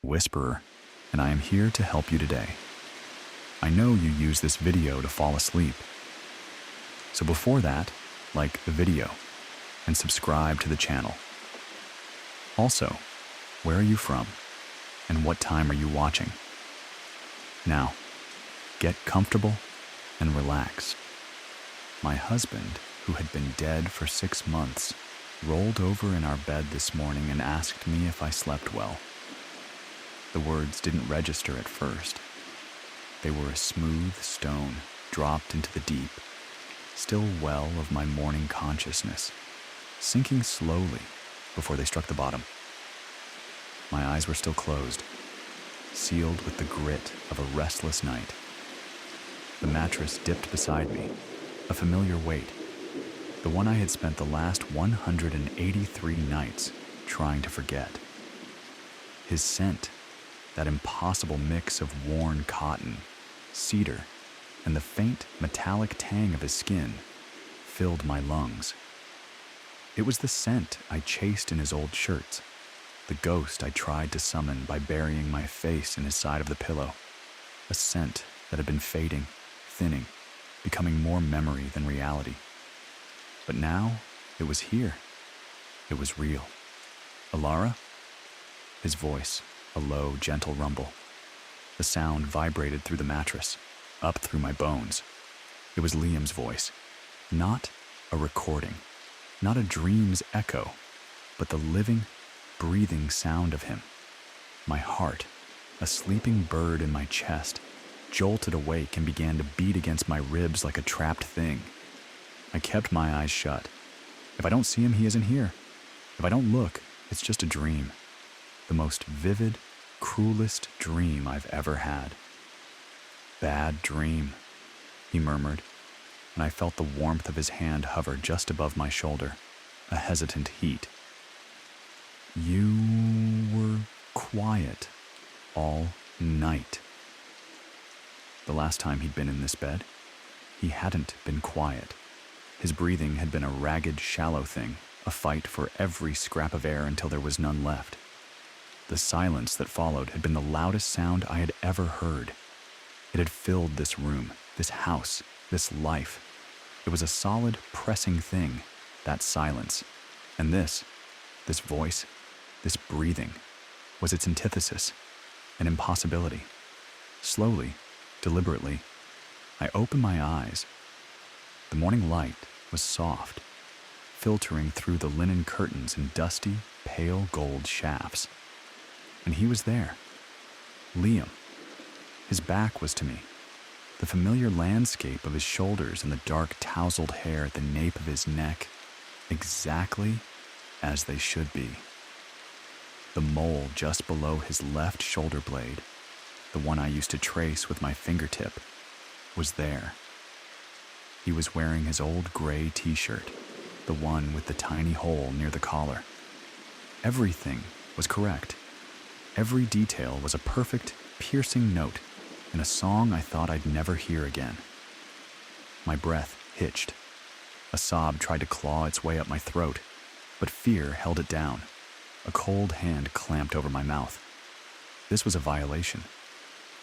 Whisperer, and I am here to help you today. I know you use this video to fall asleep. So before that, like the video and subscribe to the channel. Also, where are you from and what time are you watching? Now, get comfortable and relax. My husband, who had been dead for 6 months, rolled over in our bed this morning and asked me if I slept well. The words didn't register at first. They were a smooth stone dropped into the deep, still well of my morning consciousness, sinking slowly before they struck the bottom. My eyes were still closed, sealed with the grit of a restless night. The mattress dipped beside me, a familiar weight, the one I had spent the last 183 nights trying to forget. His scent, that impossible mix of worn cotton, cedar, and the faint metallic tang of his skin, filled my lungs. It was the scent I chased in his old shirts, the ghost I tried to summon by burying my face in his side of the pillow, a scent that had been fading, thinning, becoming more memory than reality. But now, it was here. It was real. Alara? His voice, a low, gentle rumble. The sound vibrated through the mattress, up through my bones. It was Liam's voice. Not a recording, not a dream's echo, but the living, breathing sound of him. My heart, a sleeping bird in my chest, jolted awake and began to beat against my ribs like a trapped thing. I kept my eyes shut. If I don't see him, he isn't here. If I don't look, it's just a dream. The most vivid, cruelest dream I've ever had. Bad dream, he murmured, and I felt the warmth of his hand hover just above my shoulder, a hesitant heat. You were quiet all night. The last time he'd been in this bed, he hadn't been quiet. His breathing had been a ragged, shallow thing, a fight for every scrap of air until there was none left. The silence that followed had been the loudest sound I had ever heard. It had filled this room, this house, this life. It was a solid, pressing thing, that silence. And this voice, this breathing, was its antithesis, an impossibility. Slowly, deliberately, I opened my eyes. The morning light was soft, filtering through the linen curtains in dusty, pale gold shafts. And he was there. Liam. His back was to me. The familiar landscape of his shoulders and the dark tousled hair at the nape of his neck, exactly as they should be. The mole just below his left shoulder blade, the one I used to trace with my fingertip, was there. He was wearing his old gray t-shirt, the one with the tiny hole near the collar. Everything was correct. Every detail was a perfect, piercing note in a song I thought I'd never hear again. My breath hitched. A sob tried to claw its way up my throat, but fear held it down. A cold hand clamped over my mouth. This was a violation.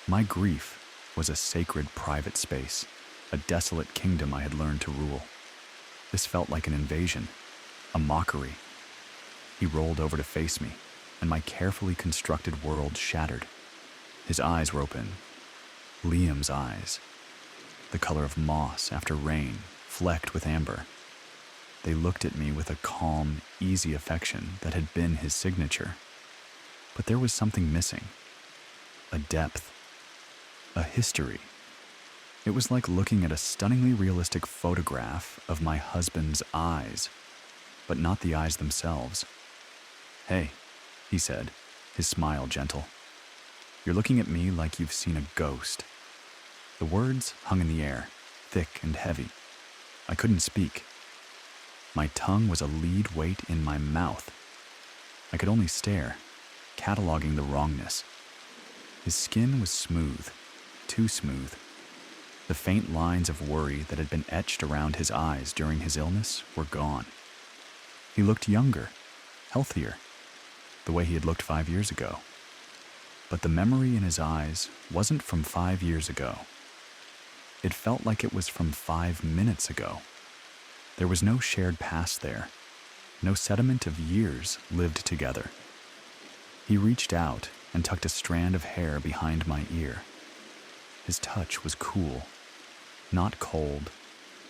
My grief was a sacred private space, a desolate kingdom I had learned to rule. This felt like an invasion, a mockery. He rolled over to face me, and my carefully constructed world shattered. His eyes were open. Liam's eyes, the color of moss after rain, flecked with amber. They looked at me with a calm, easy affection that had been his signature. But there was something missing. A depth. A history. It was like looking at a stunningly realistic photograph of my husband's eyes, but not the eyes themselves. "Hey," he said, his smile gentle. "You're looking at me like you've seen a ghost." The words hung in the air, thick and heavy. I couldn't speak. My tongue was a lead weight in my mouth. I could only stare, cataloging the wrongness. His skin was smooth, too smooth. The faint lines of worry that had been etched around his eyes during his illness were gone. He looked younger, healthier, the way he had looked 5 years ago. But the memory in his eyes wasn't from 5 years ago. It felt like it was from 5 minutes ago. There was no shared past there, no sediment of years lived together. He reached out and tucked a strand of hair behind my ear. His touch was cool, not cold,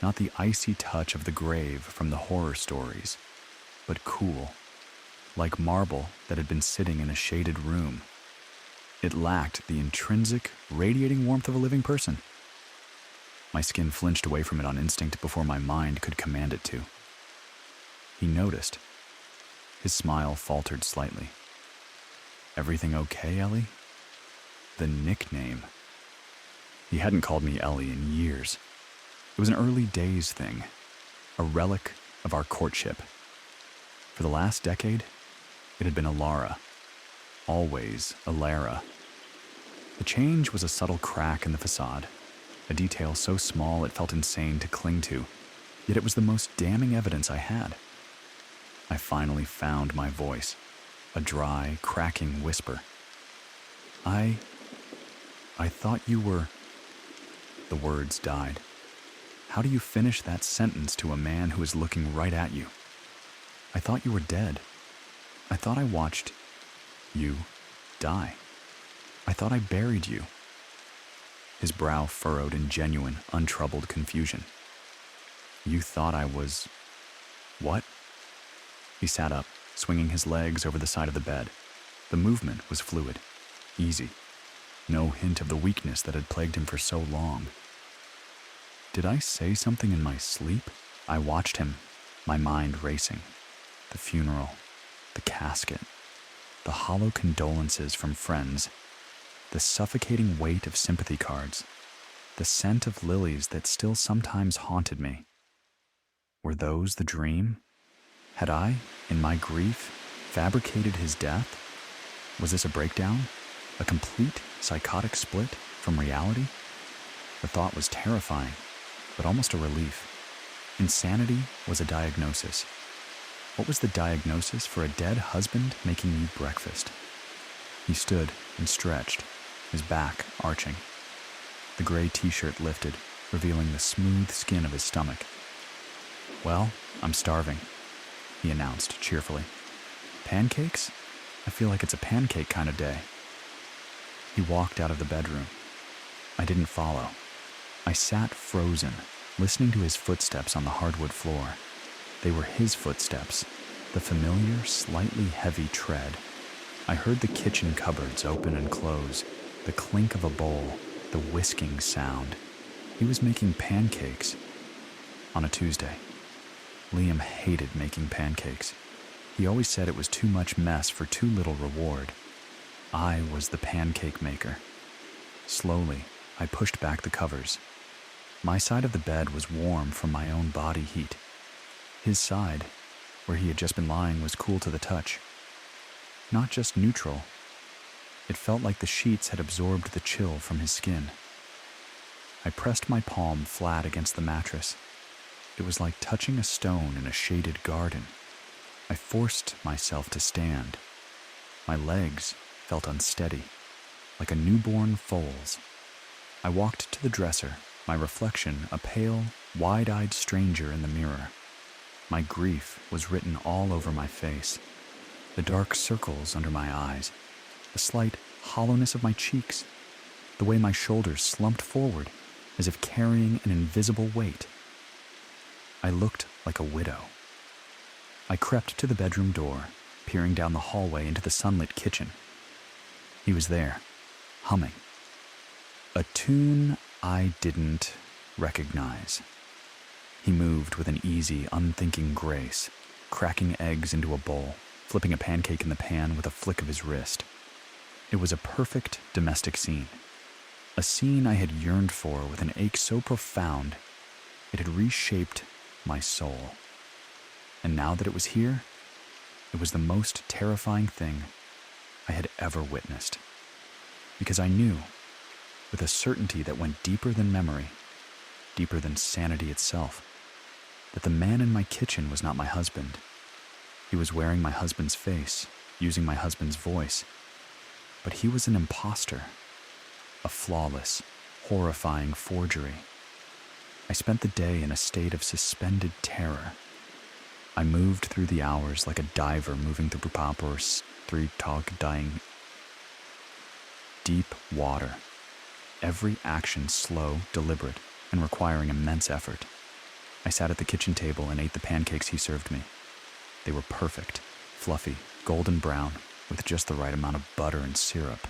not the icy touch of the grave from the horror stories, but cool, like marble that had been sitting in a shaded room. It lacked the intrinsic, radiating warmth of a living person. My skin flinched away from it on instinct before my mind could command it to. He noticed. His smile faltered slightly. "Everything okay, Ellie?" The nickname. He hadn't called me Ellie in years. It was an early days thing, a relic of our courtship. For the last decade, it had been Alara, always Alara. The change was a subtle crack in the facade, a detail so small it felt insane to cling to, yet it was the most damning evidence I had. I finally found my voice, a dry, cracking whisper. I thought you were..." The words died. How do you finish that sentence to a man who is looking right at you? "I thought you were dead. I thought I watched you die. I thought I buried you." His brow furrowed in genuine, untroubled confusion. "You thought I was... what?" He sat up, swinging his legs over the side of the bed. The movement was fluid, easy. No hint of the weakness that had plagued him for so long. Did I say something in my sleep? I watched him, my mind racing. The funeral, the casket, the hollow condolences from friends, the suffocating weight of sympathy cards, the scent of lilies that still sometimes haunted me. Were those the dream? Had I, in my grief, fabricated his death? Was this a breakdown? A complete psychotic split from reality? The thought was terrifying, but almost a relief. Insanity was a diagnosis. What was the diagnosis for a dead husband making me breakfast? He stood and stretched, his back arching. The gray t-shirt lifted, revealing the smooth skin of his stomach. "Well, I'm starving," he announced cheerfully. "Pancakes? I feel like it's a pancake kind of day." He walked out of the bedroom. I didn't follow. I sat frozen, listening to his footsteps on the hardwood floor. They were his footsteps, the familiar, slightly heavy tread. I heard the kitchen cupboards open and close, the clink of a bowl, the whisking sound. He was making pancakes on a Tuesday. Liam hated making pancakes. He always said it was too much mess for too little reward. I was the pancake maker. Slowly, I pushed back the covers. My side of the bed was warm from my own body heat. His side, where he had just been lying, was cool to the touch. Not just neutral. It felt like the sheets had absorbed the chill from his skin. I pressed my palm flat against the mattress. It was like touching a stone in a shaded garden. I forced myself to stand. My legs felt unsteady, like a newborn foal's. I walked to the dresser, my reflection a pale, wide-eyed stranger in the mirror. My grief was written all over my face, the dark circles under my eyes, the slight hollowness of my cheeks, the way my shoulders slumped forward as if carrying an invisible weight. I looked like a widow. I crept to the bedroom door, peering down the hallway into the sunlit kitchen. He was there, humming. A tune I didn't recognize. He moved with an easy, unthinking grace, cracking eggs into a bowl, flipping a pancake in the pan with a flick of his wrist. It was a perfect domestic scene. A scene I had yearned for with an ache so profound, it had reshaped my soul. And now that it was here, it was the most terrifying thing I had ever witnessed. Because I knew, with a certainty that went deeper than memory, deeper than sanity itself, that the man in my kitchen was not my husband. He was wearing my husband's face, using my husband's voice. But he was an imposter, a flawless, horrifying forgery. I spent the day in a state of suspended terror. I moved through the hours like a diver moving through Papers, through dying. Deep water. Every action slow, deliberate, and requiring immense effort. I sat at the kitchen table and ate the pancakes he served me. They were perfect, fluffy, golden brown, with just the right amount of butter and syrup.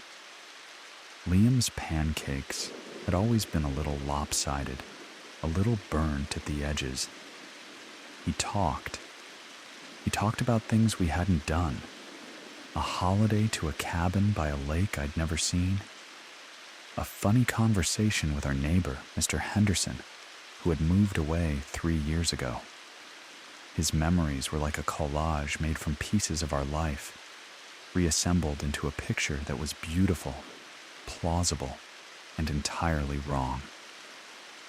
Liam's pancakes had always been a little lopsided, a little burnt at the edges. He talked. He talked about things we hadn't done. A holiday to a cabin by a lake I'd never seen. A funny conversation with our neighbor, Mr. Henderson, who had moved away 3 years ago. His memories were like a collage made from pieces of our life, reassembled into a picture that was beautiful, plausible, and entirely wrong.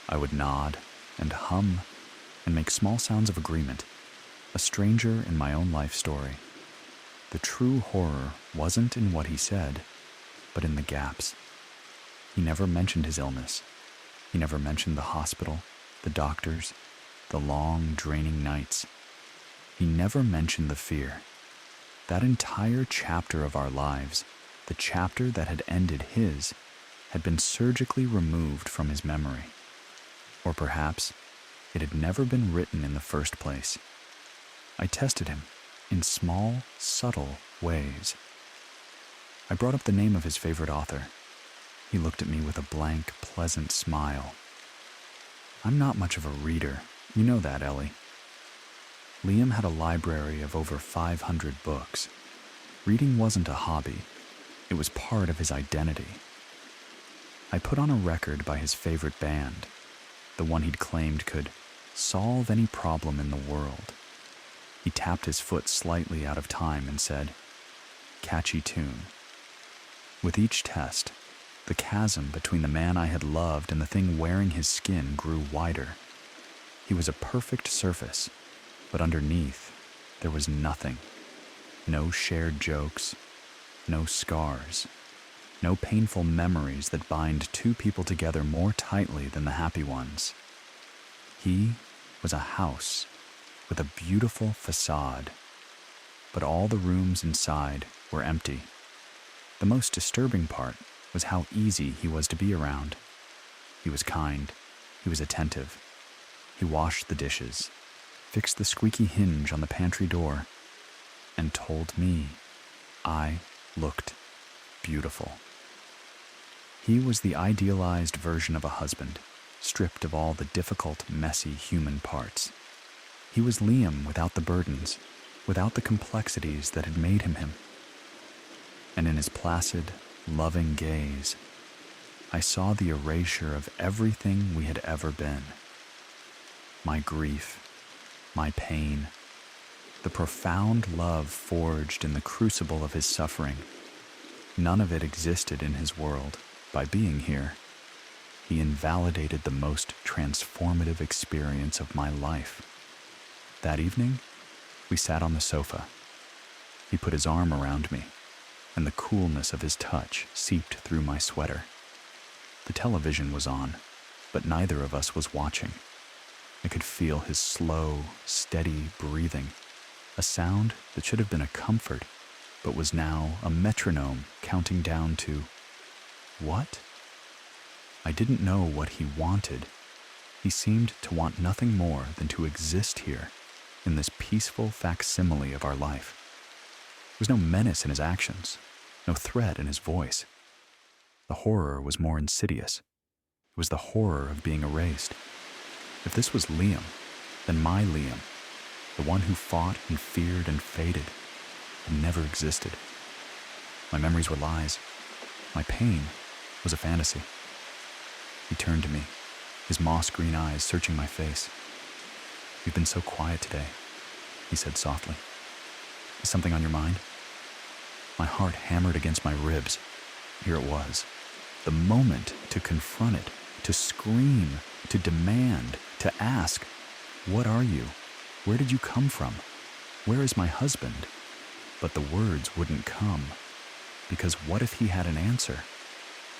I would nod and hum and make small sounds of agreement, a stranger in my own life story. The true horror wasn't in what he said, but in the gaps. He never mentioned his illness. He never mentioned the hospital, the doctors, the long, draining nights. He never mentioned the fear. That entire chapter of our lives, the chapter that had ended his, had been surgically removed from his memory. Or perhaps it had never been written in the first place. I tested him in small, subtle ways. I brought up the name of his favorite author. He looked at me with a blank, pleasant smile. I'm not much of a reader. You know that, Ellie. Liam had a library of over 500 books. Reading wasn't a hobby. It was part of his identity. I put on a record by his favorite band, the one he'd claimed could solve any problem in the world. He tapped his foot slightly out of time and said, "Catchy tune." With each test, the chasm between the man I had loved and the thing wearing his skin grew wider. He was a perfect surface, but underneath, there was nothing. No shared jokes, no scars, no painful memories that bind two people together more tightly than the happy ones. He was a house with a beautiful facade, but all the rooms inside were empty. The most disturbing part was how easy he was to be around. He was kind, he was attentive. He washed the dishes, fixed the squeaky hinge on the pantry door, and told me I looked beautiful. He was the idealized version of a husband, stripped of all the difficult, messy human parts. He was Liam without the burdens, without the complexities that had made him him. And in his placid, loving gaze, I saw the erasure of everything we had ever been. My grief, my pain, the profound love forged in the crucible of his suffering. None of it existed in his world. By being here, he invalidated the most transformative experience of my life. That evening, we sat on the sofa. He put his arm around me, and the coolness of his touch seeped through my sweater. The television was on, but neither of us was watching. I could feel his slow, steady breathing, a sound that should have been a comfort, but was now a metronome counting down to what? I didn't know what he wanted. He seemed to want nothing more than to exist here, in this peaceful facsimile of our life. There was no menace in his actions, no threat in his voice. The horror was more insidious. It was the horror of being erased. If this was Liam, then my Liam, the one who fought and feared and faded, had never existed. My memories were lies. My pain was a fantasy. He turned to me, his moss-green eyes searching my face. "You've been so quiet today," he said softly. "Is something on your mind?" My heart hammered against my ribs. Here it was. The moment to confront it, to scream, to demand, to ask, "What are you? Where did you come from? Where is my husband?" But the words wouldn't come. Because what if he had an answer?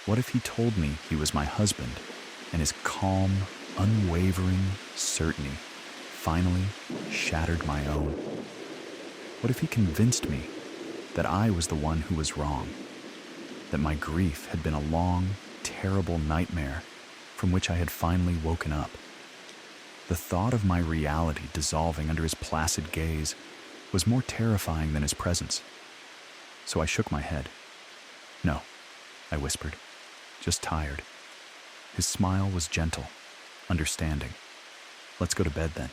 What if he told me he was my husband, and his calm, unwavering certainty finally shattered my own? What if he convinced me that I was the one who was wrong, that my grief had been a long, terrible nightmare from which I had finally woken up? The thought of my reality dissolving under his placid gaze was more terrifying than his presence. So I shook my head. "No," I whispered, "just tired." His smile was gentle, understanding. "Let's go to bed then."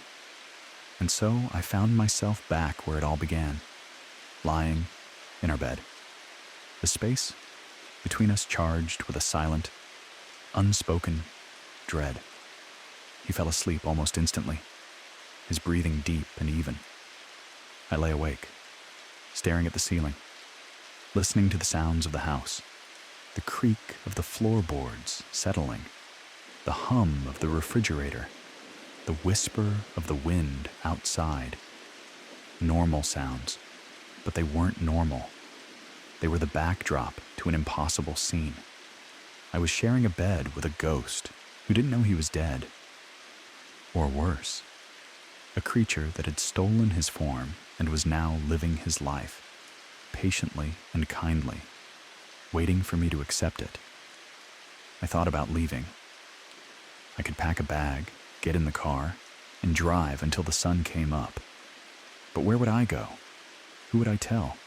And so I found myself back where it all began, lying in our bed. The space between us charged with a silent, unspoken dread. He fell asleep almost instantly, his breathing deep and even. I lay awake, staring at the ceiling, listening to the sounds of the house, the creak of the floorboards settling, the hum of the refrigerator, the whisper of the wind outside. Normal sounds, but they weren't normal. They were the backdrop to an impossible scene. I was sharing a bed with a ghost who didn't know he was dead. Or worse, a creature that had stolen his form and was now living his life, patiently and kindly, waiting for me to accept it. I thought about leaving. I could pack a bag, get in the car, and drive until the sun came up. But where would I go? Who would I tell?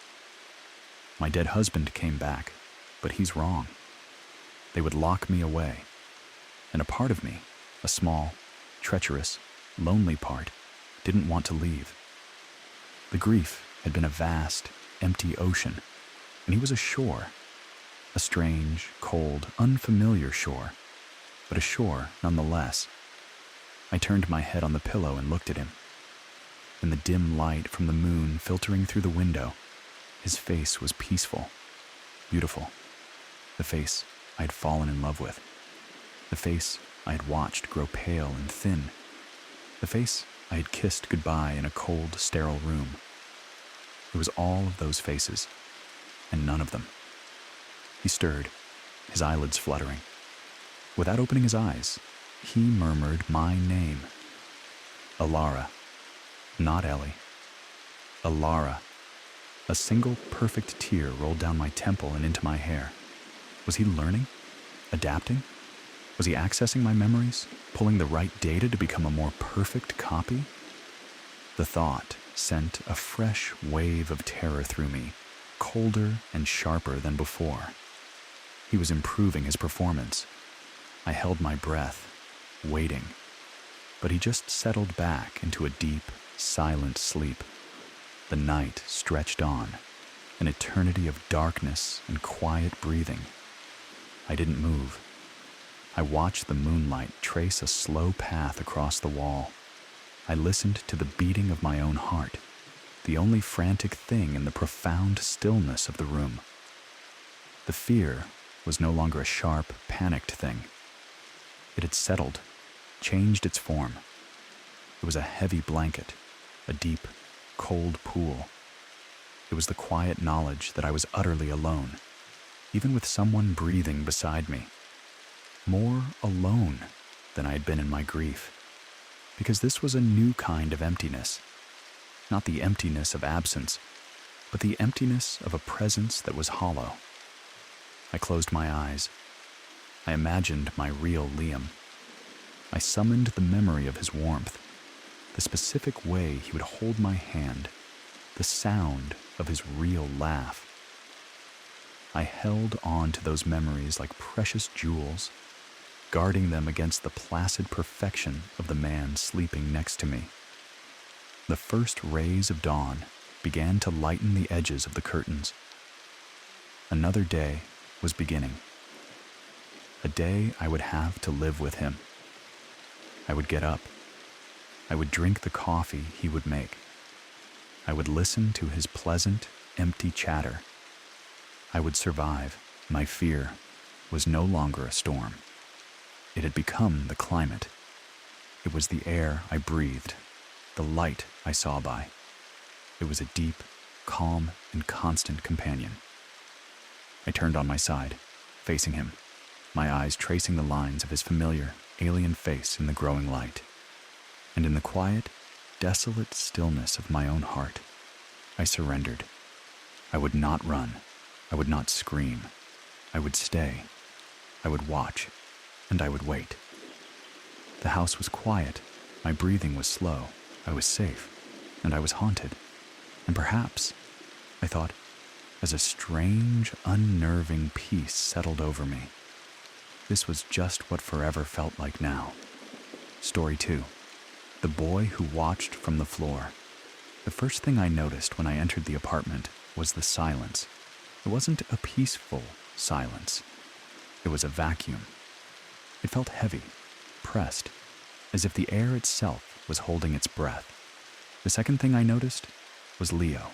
My dead husband came back, but he's wrong. They would lock me away, and a part of me, a small, treacherous, lonely part, didn't want to leave. The grief had been a vast, empty ocean, and he was a shore, a strange, cold, unfamiliar shore, but a shore nonetheless. I turned my head on the pillow and looked at him. In the dim light from the moon filtering through the window, his face was peaceful, beautiful, the face I had fallen in love with, the face I had watched grow pale and thin, the face I had kissed goodbye in a cold, sterile room. It was all of those faces, and none of them. He stirred, his eyelids fluttering. Without opening his eyes, he murmured my name. Alara, not Ellie. Alara. A single perfect tear rolled down my temple and into my hair. Was he learning? Adapting? Was he accessing my memories, pulling the right data to become a more perfect copy? The thought sent a fresh wave of terror through me, colder and sharper than before. He was improving his performance. I held my breath, waiting, but he just settled back into a deep, silent sleep. The night stretched on, an eternity of darkness and quiet breathing. I didn't move. I watched the moonlight trace a slow path across the wall. I listened to the beating of my own heart, the only frantic thing in the profound stillness of the room. The fear was no longer a sharp, panicked thing. It had settled, changed its form. It was a heavy blanket, a deep, cold pool. It was the quiet knowledge that I was utterly alone, even with someone breathing beside me. More alone than I had been in my grief, because this was a new kind of emptiness. Not the emptiness of absence, but the emptiness of a presence that was hollow. I closed my eyes. I imagined my real Liam. I summoned the memory of his warmth, the specific way he would hold my hand, the sound of his real laugh. I held on to those memories like precious jewels, guarding them against the placid perfection of the man sleeping next to me. The first rays of dawn began to lighten the edges of the curtains. Another day was beginning. A day I would have to live with him. I would get up. I would drink the coffee he would make. I would listen to his pleasant, empty chatter. I would survive. My fear was no longer a storm. It had become the climate. It was the air I breathed, the light I saw by. It was a deep, calm, and constant companion. I turned on my side, facing him, my eyes tracing the lines of his familiar, alien face in the growing light. And in the quiet, desolate stillness of my own heart, I surrendered. I would not run. I would not scream. I would stay. I would watch, and I would wait. The house was quiet. My breathing was slow. I was safe, and I was haunted. And perhaps, I thought, as a strange, unnerving peace settled over me, this was just what forever felt like now. Story 2. The boy who watched from the floor. The first thing I noticed when I entered the apartment was the silence. It wasn't a peaceful silence. It was a vacuum. It felt heavy, pressed, as if the air itself was holding its breath. The second thing I noticed was Leo.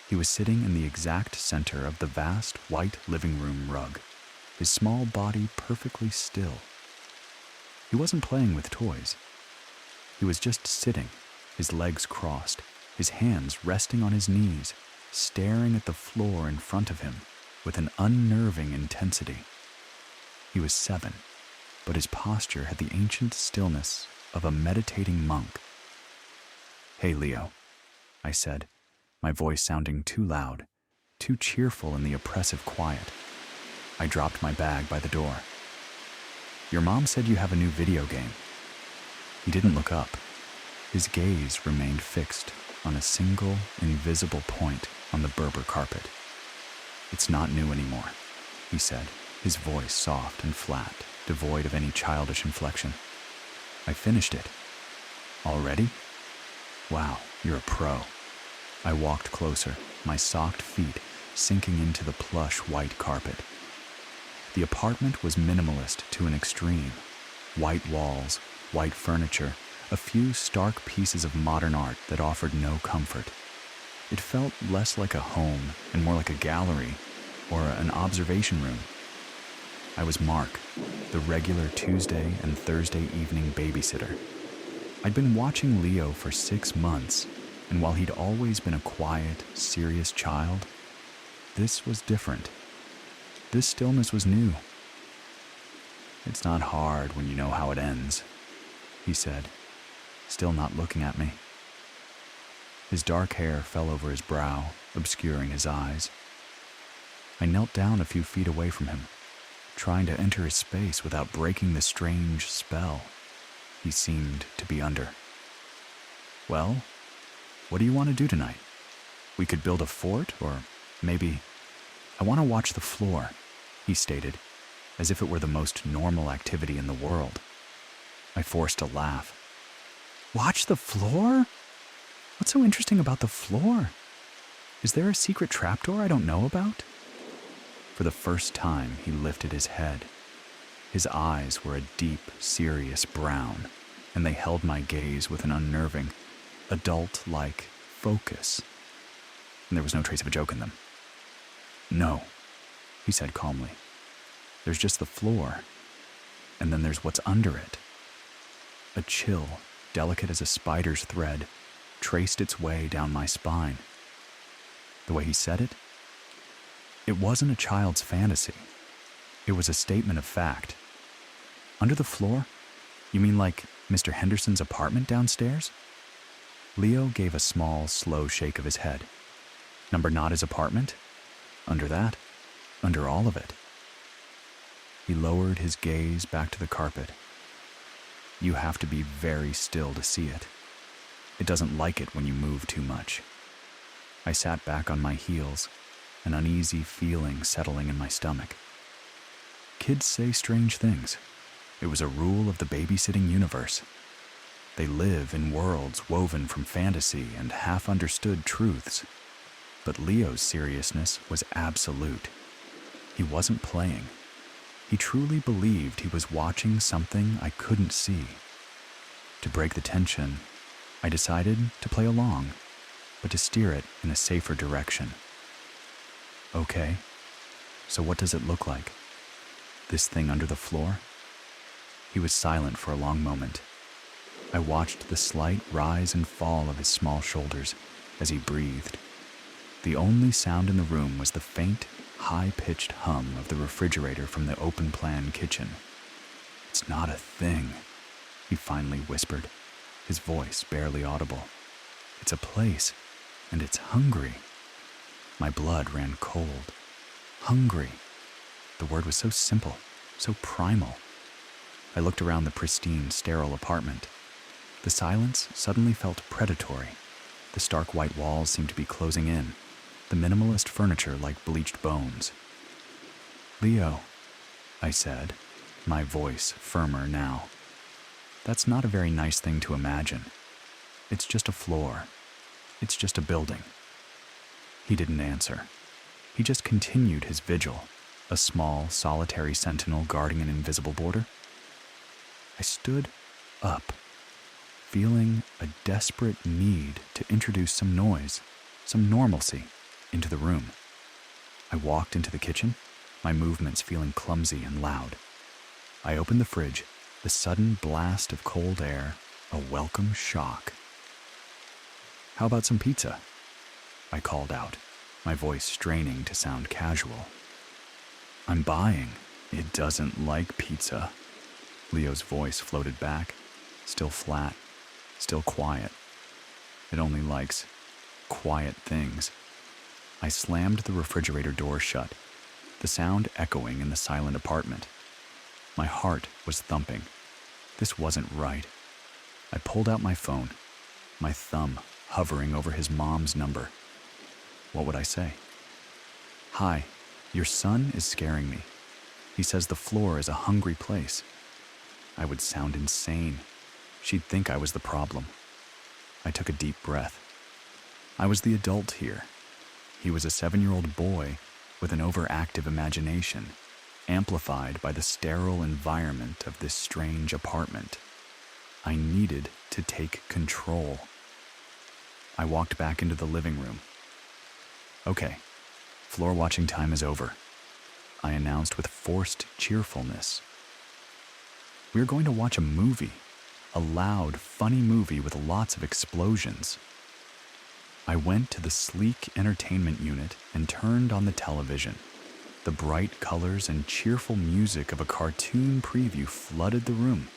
He was sitting in the exact center of the vast white living room rug, his small body perfectly still. He wasn't playing with toys. He was just sitting, his legs crossed, his hands resting on his knees, staring at the floor in front of him with an unnerving intensity. He was 7, but his posture had the ancient stillness of a meditating monk. "Hey, Leo," I said, my voice sounding too loud, too cheerful in the oppressive quiet. I dropped my bag by the door. "Your mom said you have a new video game." He didn't look up. His gaze remained fixed on a single, invisible point on the Berber carpet. "It's not new anymore," he said, his voice soft and flat, devoid of any childish inflection. "I finished it." "Already? Wow, you're a pro." I walked closer, my socked feet sinking into the plush white carpet. The apartment was minimalist to an extreme. White walls, white furniture, a few stark pieces of modern art that offered no comfort. It felt less like a home and more like a gallery or an observation room. I was Mark, the regular Tuesday and Thursday evening babysitter. I'd been watching Leo for 6 months, and while he'd always been a quiet, serious child, this was different. This stillness was new. "It's not hard when you know how it ends," he said, still not looking at me. His dark hair fell over his brow, obscuring his eyes. I knelt down a few feet away from him, trying to enter his space without breaking the strange spell he seemed to be under. "Well, what do you want to do tonight? We could build a fort, or maybe—" "I want to watch the floor," he stated, as if it were the most normal activity in the world. I forced a laugh. "Watch the floor? What's so interesting about the floor? Is there a secret trapdoor I don't know about?" For the first time, he lifted his head. His eyes were a deep, serious brown, and they held my gaze with an unnerving, adult-like focus. And there was no trace of a joke in them. "No," he said calmly. "There's just the floor, and then there's what's under it." A chill, delicate as a spider's thread, traced its way down my spine. The way he said it, it wasn't a child's fantasy. It was a statement of fact. "Under the floor? You mean like Mr. Henderson's apartment downstairs?" Leo gave a small, slow shake of his head. "Number not his apartment? Under that? Under all of it." He lowered his gaze back to the carpet. "You have to be very still to see it. It doesn't like it when you move too much." I sat back on my heels, an uneasy feeling settling in my stomach. Kids say strange things. It was a rule of the babysitting universe. They live in worlds woven from fantasy and half-understood truths. But Leo's seriousness was absolute. He wasn't playing. He truly believed he was watching something I couldn't see. To break the tension, I decided to play along, but to steer it in a safer direction. "Okay, so what does it look like? This thing under the floor?" He was silent for a long moment. I watched the slight rise and fall of his small shoulders as he breathed. The only sound in the room was the faint, high-pitched hum of the refrigerator from the open-plan kitchen. "It's not a thing," he finally whispered, his voice barely audible. "It's a place, and it's hungry." My blood ran cold. Hungry. The word was so simple, so primal. I looked around the pristine, sterile apartment. The silence suddenly felt predatory. The stark white walls seemed to be closing in, the minimalist furniture like bleached bones. "Leo," I said, my voice firmer now. "That's not a very nice thing to imagine. It's just a floor. It's just a building." He didn't answer. He just continued his vigil, a small, solitary sentinel guarding an invisible border. I stood up, feeling a desperate need to introduce some noise, some normalcy, into the room. I walked into the kitchen, my movements feeling clumsy and loud. I opened the fridge, the sudden blast of cold air, a welcome shock. "How about some pizza?" I called out, my voice straining to sound casual. "I'm buying. It doesn't like pizza." Leo's voice floated back, still flat, still quiet. "It only likes quiet things." I slammed the refrigerator door shut, the sound echoing in the silent apartment. My heart was thumping. This wasn't right. I pulled out my phone, my thumb hovering over his mom's number. What would I say? "Hi, your son is scaring me. He says the floor is a hungry place." I would sound insane. She'd think I was the problem. I took a deep breath. I was the adult here. He was a 7-year-old boy with an overactive imagination, amplified by the sterile environment of this strange apartment. I needed to take control. I walked back into the living room. "Okay, floor watching time is over," I announced with forced cheerfulness. "We're going to watch a movie, a loud, funny movie with lots of explosions." I went to the sleek entertainment unit and turned on the television. The bright colors and cheerful music of a cartoon preview flooded the room.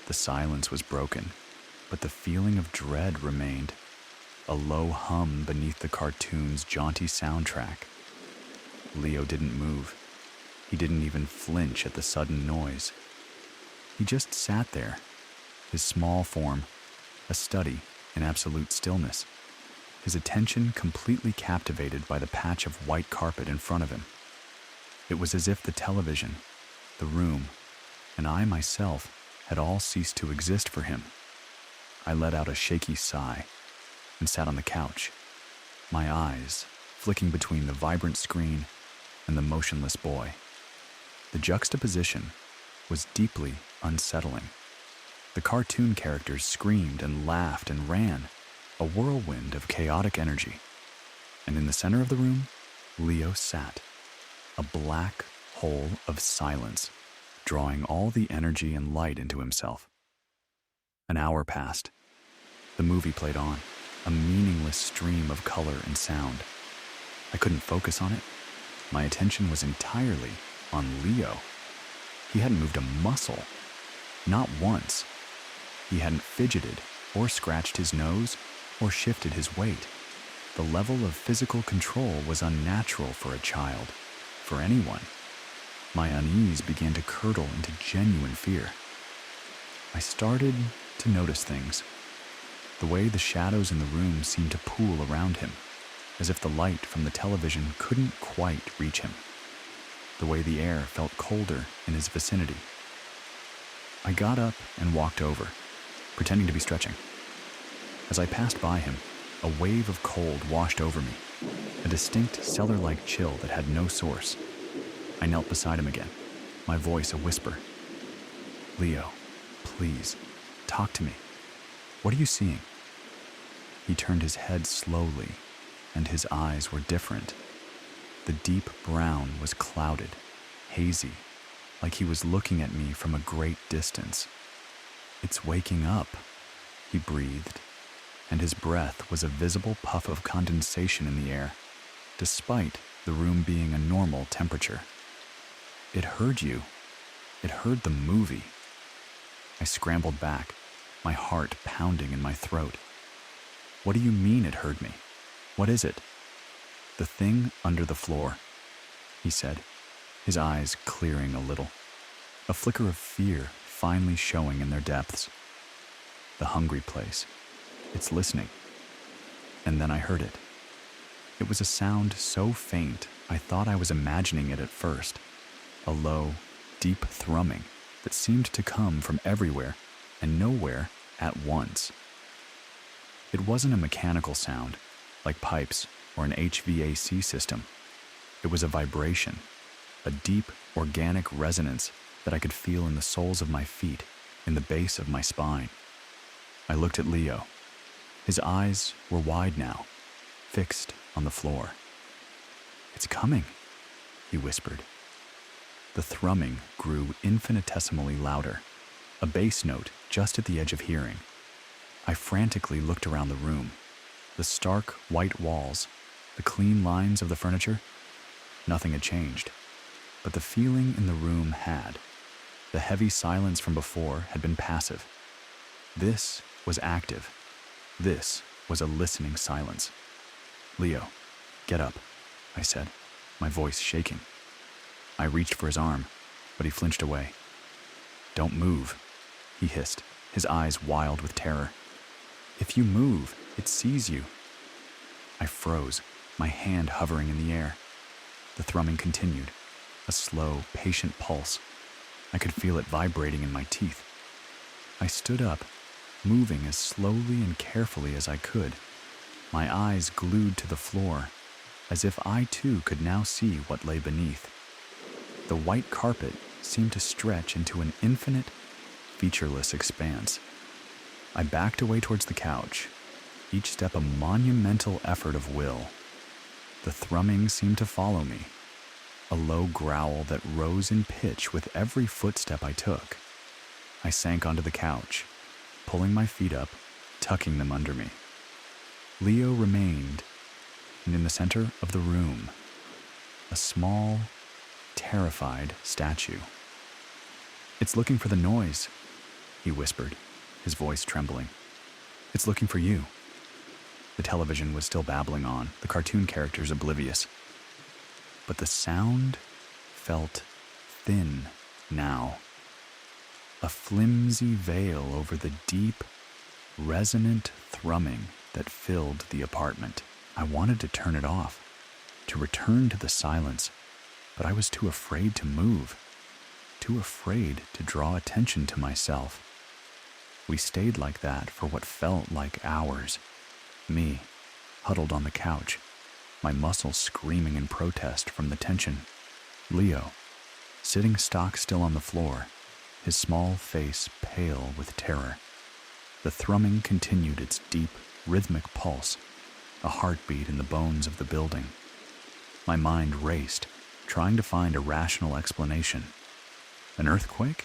The silence was broken, but the feeling of dread remained. A low hum beneath the cartoon's jaunty soundtrack. Leo didn't move. He didn't even flinch at the sudden noise. He just sat there, his small form, a study in absolute stillness, his attention completely captivated by the patch of white carpet in front of him. It was as if the television, the room, and I myself had all ceased to exist for him. I let out a shaky sigh and sat on the couch, my eyes flicking between the vibrant screen and the motionless boy. The juxtaposition was deeply unsettling. The cartoon characters screamed and laughed and ran, a whirlwind of chaotic energy. And in the center of the room, Leo sat, a black hole of silence, drawing all the energy and light into himself. An hour passed. The movie played on, a meaningless stream of color and sound. I couldn't focus on it. My attention was entirely on Leo. He hadn't moved a muscle, not once. He hadn't fidgeted or scratched his nose or shifted his weight. The level of physical control was unnatural for a child, for anyone. My unease began to curdle into genuine fear. I started to notice things. The way the shadows in the room seemed to pool around him, as if the light from the television couldn't quite reach him. The way the air felt colder in his vicinity. I got up and walked over, pretending to be stretching. As I passed by him, a wave of cold washed over me, a distinct cellar-like chill that had no source. I knelt beside him again, my voice a whisper. "Leo, please, talk to me. What are you seeing?" He turned his head slowly, and his eyes were different. The deep brown was clouded, hazy, like he was looking at me from a great distance. "It's waking up," he breathed, and his breath was a visible puff of condensation in the air, despite the room being a normal temperature. It heard you. It heard the movie. I scrambled back, my heart pounding in my throat. What do you mean it heard me? What is it? The thing under the floor, he said, his eyes clearing a little, a flicker of fear finally showing in their depths. The hungry place. It's listening. And then I heard it. It was a sound so faint I thought I was imagining it at first, a low, deep thrumming that seemed to come from everywhere and nowhere at once. It wasn't a mechanical sound, like pipes or an HVAC system. It was a vibration, a deep, organic resonance that I could feel in the soles of my feet, in the base of my spine. I looked at Leo. His eyes were wide now, fixed on the floor. "It's coming," he whispered. The thrumming grew infinitesimally louder, a bass note just at the edge of hearing. I frantically looked around the room. The stark white walls, the clean lines of the furniture, nothing had changed. But the feeling in the room had. The heavy silence from before had been passive. This was active. This was a listening silence. "Leo, get up," I said, my voice shaking. I reached for his arm, but he flinched away. "Don't move," he hissed, his eyes wild with terror. "If you move, it sees you." I froze, my hand hovering in the air. The thrumming continued, a slow, patient pulse. I could feel it vibrating in my teeth. I stood up, moving as slowly and carefully as I could, my eyes glued to the floor, as if I too could now see what lay beneath. The white carpet seemed to stretch into an infinite, featureless expanse. I backed away towards the couch, each step a monumental effort of will. The thrumming seemed to follow me, a low growl that rose in pitch with every footstep I took. I sank onto the couch, pulling my feet up, tucking them under me. Leo remained, and in the center of the room, a small, terrified statue. "It's looking for the noise," he whispered, his voice trembling. "It's looking for you." The television was still babbling on, the cartoon characters oblivious. But the sound felt thin now. A flimsy veil over the deep, resonant thrumming that filled the apartment. I wanted to turn it off, to return to the silence, but I was too afraid to move, too afraid to draw attention to myself. We stayed like that for what felt like hours. Me, huddled on the couch, my muscles screaming in protest from the tension. Leo, sitting stock still on the floor, his small face pale with terror. The thrumming continued its deep, rhythmic pulse, a heartbeat in the bones of the building. My mind raced, trying to find a rational explanation. An earthquake?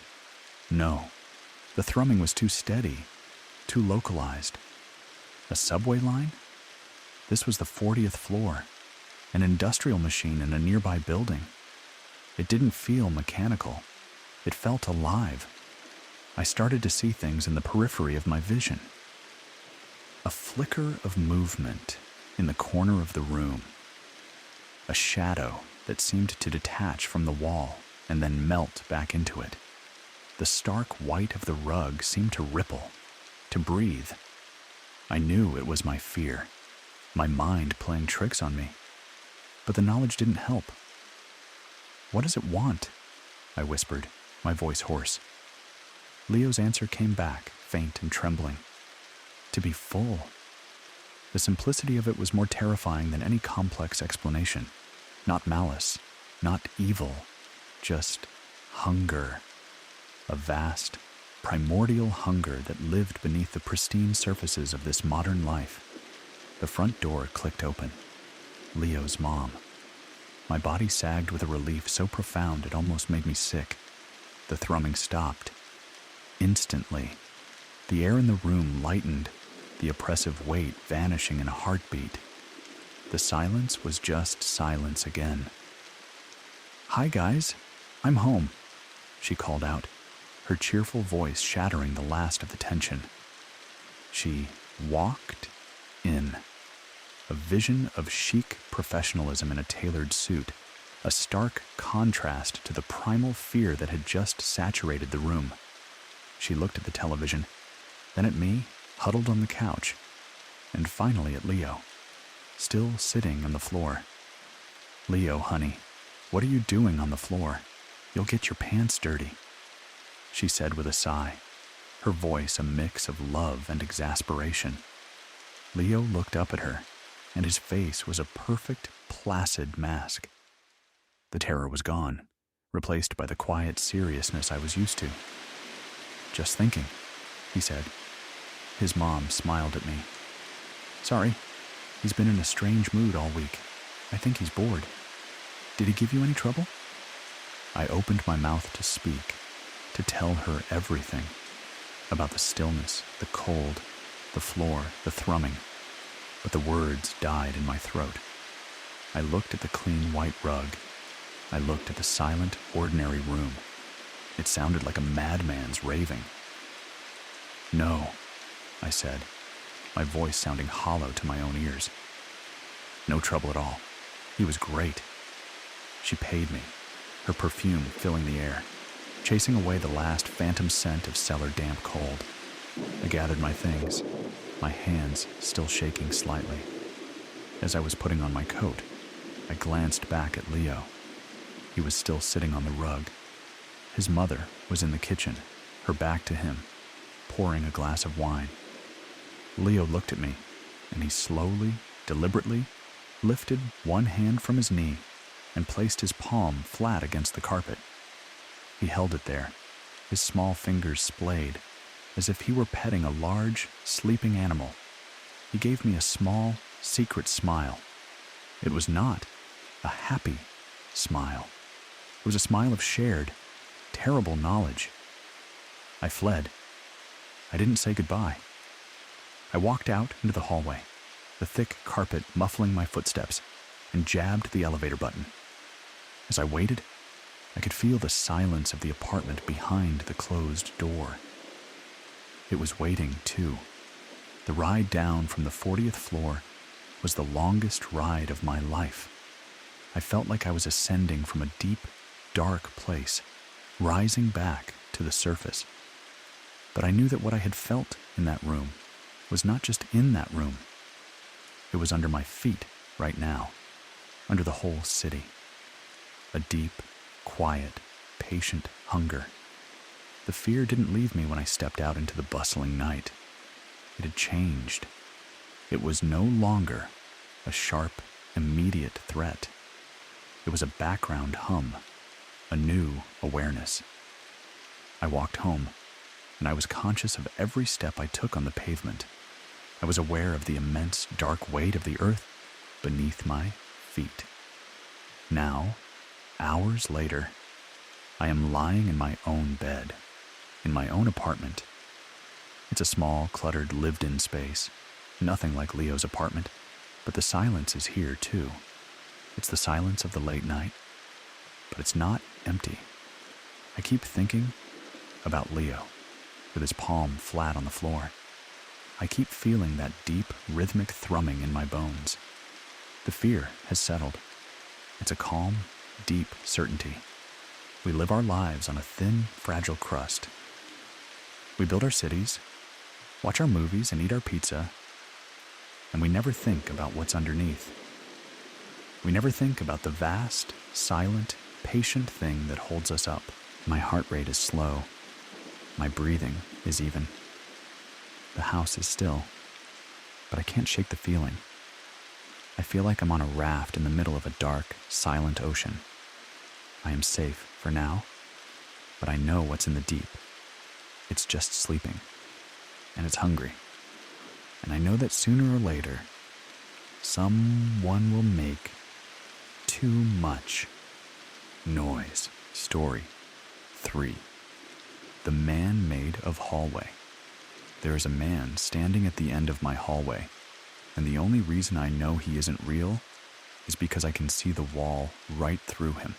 No. The thrumming was too steady, too localized. A subway line? This was the 40th floor, an industrial machine in a nearby building. It didn't feel mechanical. It felt alive. I started to see things in the periphery of my vision. A flicker of movement in the corner of the room. A shadow that seemed to detach from the wall and then melt back into it. The stark white of the rug seemed to ripple, to breathe. I knew it was my fear, my mind playing tricks on me. But the knowledge didn't help. "What does it want?" I whispered, my voice hoarse. Leo's answer came back, faint and trembling. To be full. The simplicity of it was more terrifying than any complex explanation. Not malice, not evil, just hunger. A vast, primordial hunger that lived beneath the pristine surfaces of this modern life. The front door clicked open. Leo's mom. My body sagged with a relief so profound it almost made me sick. The thrumming stopped. Instantly, the air in the room lightened, the oppressive weight vanishing in a heartbeat. The silence was just silence again. "Hi, guys. I'm home," she called out, her cheerful voice shattering the last of the tension. She walked in, a vision of chic professionalism in a tailored suit, a stark contrast to the primal fear that had just saturated the room. She looked at the television, then at me, huddled on the couch, and finally at Leo, still sitting on the floor. "Leo, honey, what are you doing on the floor? You'll get your pants dirty," she said with a sigh, her voice a mix of love and exasperation. Leo looked up at her, and his face was a perfect, placid mask. The terror was gone, replaced by the quiet seriousness I was used to. "Just thinking," he said. His mom smiled at me. "Sorry, he's been in a strange mood all week. I think he's bored. Did he give you any trouble?" I opened my mouth to speak, to tell her everything, about the stillness, the cold, the floor, the thrumming, but the words died in my throat. I looked at the clean white rug. I looked at the silent, ordinary room. It sounded like a madman's raving. "No," I said, my voice sounding hollow to my own ears. "No trouble at all. He was great." She paid me, her perfume filling the air, chasing away the last phantom scent of cellar damp cold. I gathered my things, my hands still shaking slightly. As I was putting on my coat, I glanced back at Leo. He was still sitting on the rug. His mother was in the kitchen, her back to him, pouring a glass of wine. Leo looked at me, and he slowly, deliberately, lifted one hand from his knee and placed his palm flat against the carpet. He held it there, his small fingers splayed, as if he were petting a large, sleeping animal. He gave me a small, secret smile. It was not a happy smile. It was a smile of shared, terrible knowledge. I fled. I didn't say goodbye. I walked out into the hallway, the thick carpet muffling my footsteps, and jabbed the elevator button. As I waited, I could feel the silence of the apartment behind the closed door. It was waiting, too. The ride down from the 40th floor was the longest ride of my life. I felt like I was ascending from a deep, dark place, rising back to the surface. But I knew that what I had felt in that room was not just in that room. It was under my feet right now, under the whole city. A deep, quiet, patient hunger. The fear didn't leave me when I stepped out into the bustling night. It had changed. It was no longer a sharp, immediate threat. It was a background hum, a new awareness. I walked home, and I was conscious of every step I took on the pavement. I was aware of the immense, dark weight of the earth beneath my feet. Now, hours later, I am lying in my own bed, in my own apartment. It's a small, cluttered, lived-in space, nothing like Leo's apartment, but the silence is here, too. It's the silence of the late night, but it's not empty. I keep thinking about Leo, with his palm flat on the floor. I keep feeling that deep, rhythmic thrumming in my bones. The fear has settled. It's a calm, deep certainty. We live our lives on a thin, fragile crust. We build our cities, watch our movies, and eat our pizza, and we never think about what's underneath. We never think about the vast, silent, patient thing that holds us up. My heart rate is slow. My breathing is even. The house is still, but I can't shake the feeling. I feel like I'm on a raft in the middle of a dark, silent ocean. I am safe for now, but I know what's in the deep. It's just sleeping, and it's hungry. And I know that sooner or later, someone will make too much noise. Story 3. The Man Made of Hallway. There is a man standing at the end of my hallway. And the only reason I know he isn't real is because I can see the wall right through him.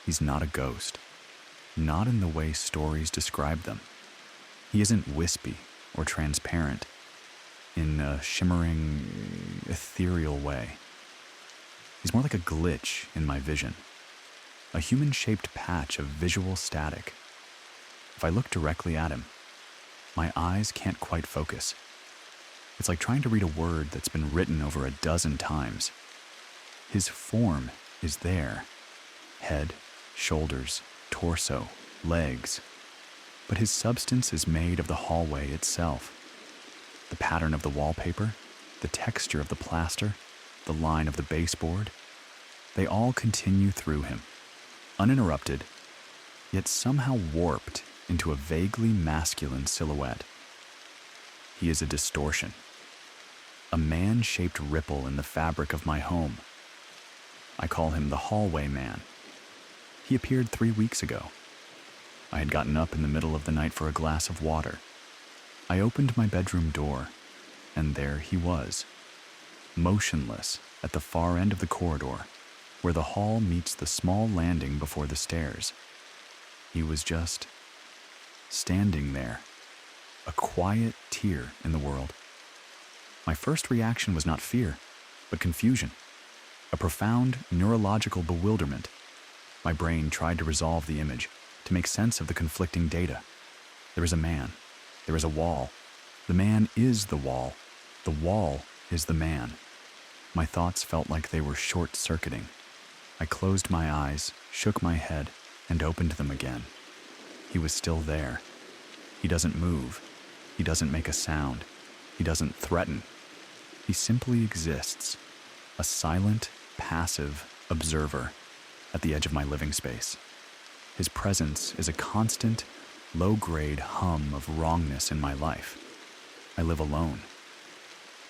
He's not a ghost, not in the way stories describe them. He isn't wispy or transparent in a shimmering, ethereal way. He's more like a glitch in my vision, a human-shaped patch of visual static. If I look directly at him, my eyes can't quite focus. It's like trying to read a word that's been written over a dozen times. His form is there. Head, shoulders, torso, legs. But his substance is made of the hallway itself. The pattern of the wallpaper, the texture of the plaster, the line of the baseboard, they all continue through him, uninterrupted, yet somehow warped into a vaguely masculine silhouette. He is a distortion, a man-shaped ripple in the fabric of my home. I call him the hallway man. He appeared 3 weeks ago. I had gotten up in the middle of the night for a glass of water. I opened my bedroom door, and there he was, motionless at the far end of the corridor, where the hall meets the small landing before the stairs. He was just standing there, a quiet tear in the world. My first reaction was not fear, but confusion, a profound neurological bewilderment. My brain tried to resolve the image, to make sense of the conflicting data. There is a man. There is a wall. The man is the wall. The wall is the man. My thoughts felt like they were short-circuiting. I closed my eyes, shook my head, and opened them again. He was still there. He doesn't move. He doesn't make a sound. He doesn't threaten. He simply exists, a silent, passive observer at the edge of my living space. His presence is a constant, low-grade hum of wrongness in my life. I live alone.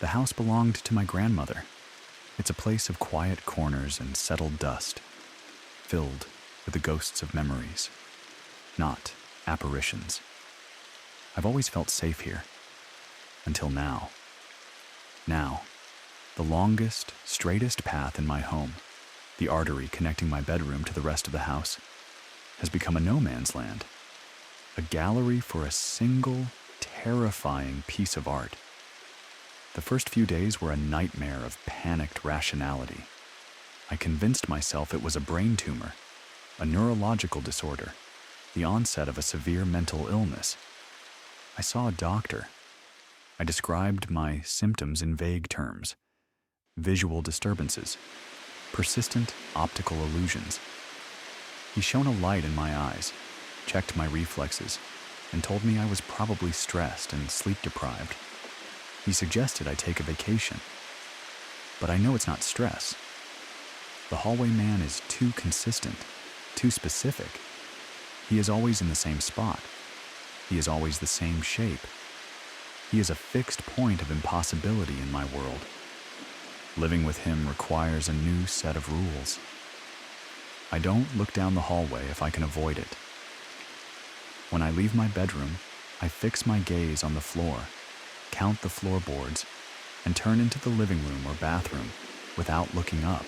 The house belonged to my grandmother. It's a place of quiet corners and settled dust, filled with the ghosts of memories, not apparitions. I've always felt safe here, until now. Now, the longest, straightest path in my home, the artery connecting my bedroom to the rest of the house, has become a no man's land, a gallery for a single, terrifying piece of art. The first few days were a nightmare of panicked rationality. I convinced myself it was a brain tumor, a neurological disorder, the onset of a severe mental illness. I saw a doctor. I described my symptoms in vague terms: visual disturbances, persistent optical illusions. He shone a light in my eyes, checked my reflexes, and told me I was probably stressed and sleep-deprived. He suggested I take a vacation. But I know it's not stress. The hallway man is too consistent, too specific. He is always in the same spot. He is always the same shape. He is a fixed point of impossibility in my world. Living with him requires a new set of rules. I don't look down the hallway if I can avoid it. When I leave my bedroom, I fix my gaze on the floor, count the floorboards, and turn into the living room or bathroom without looking up.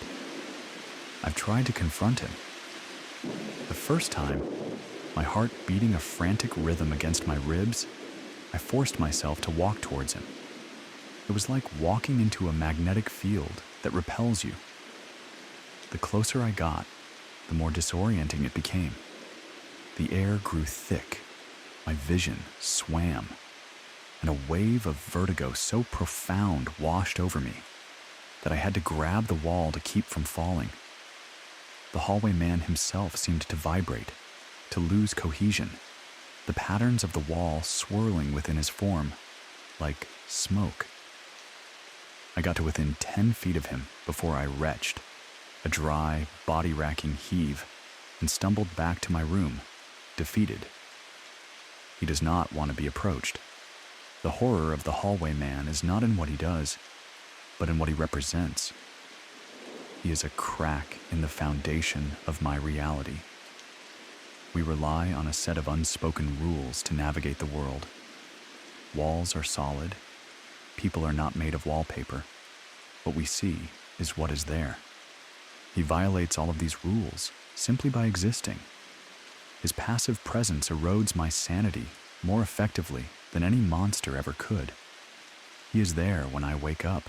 I've tried to confront him. The first time, my heart beating a frantic rhythm against my ribs, I forced myself to walk towards him. It was like walking into a magnetic field that repels you. The closer I got, the more disorienting it became. The air grew thick, my vision swam, and a wave of vertigo so profound washed over me that I had to grab the wall to keep from falling. The hallway man himself seemed to vibrate, to lose cohesion, the patterns of the wall swirling within his form, like smoke. I got to within 10 feet of him before I retched, a dry, body-racking heave, and stumbled back to my room, defeated. He does not want to be approached. The horror of the hallway man is not in what he does, but in what he represents. He is a crack in the foundation of my reality. We rely on a set of unspoken rules to navigate the world. Walls are solid, people are not made of wallpaper. What we see is what is there. He violates all of these rules simply by existing. His passive presence erodes my sanity more effectively than any monster ever could. He is there when I wake up,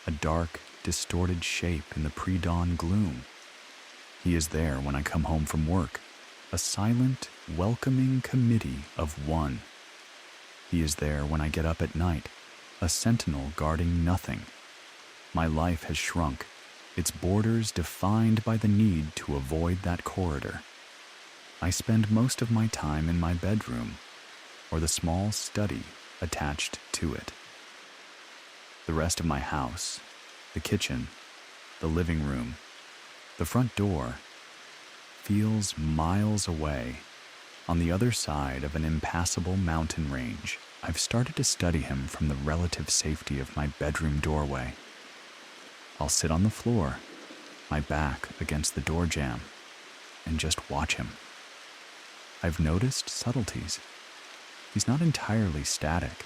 a dark, distorted shape in the pre-dawn gloom. He is there when I come home from work, a silent, welcoming committee of one. He is there when I get up at night, a sentinel guarding nothing. My life has shrunk, its borders defined by the need to avoid that corridor. I spend most of my time in my bedroom, or the small study attached to it. The rest of my house, the kitchen, the living room, the front door, feels miles away, on the other side of an impassable mountain range. I've started to study him from the relative safety of my bedroom doorway. I'll sit on the floor, my back against the door jamb, and just watch him. I've noticed subtleties. He's not entirely static.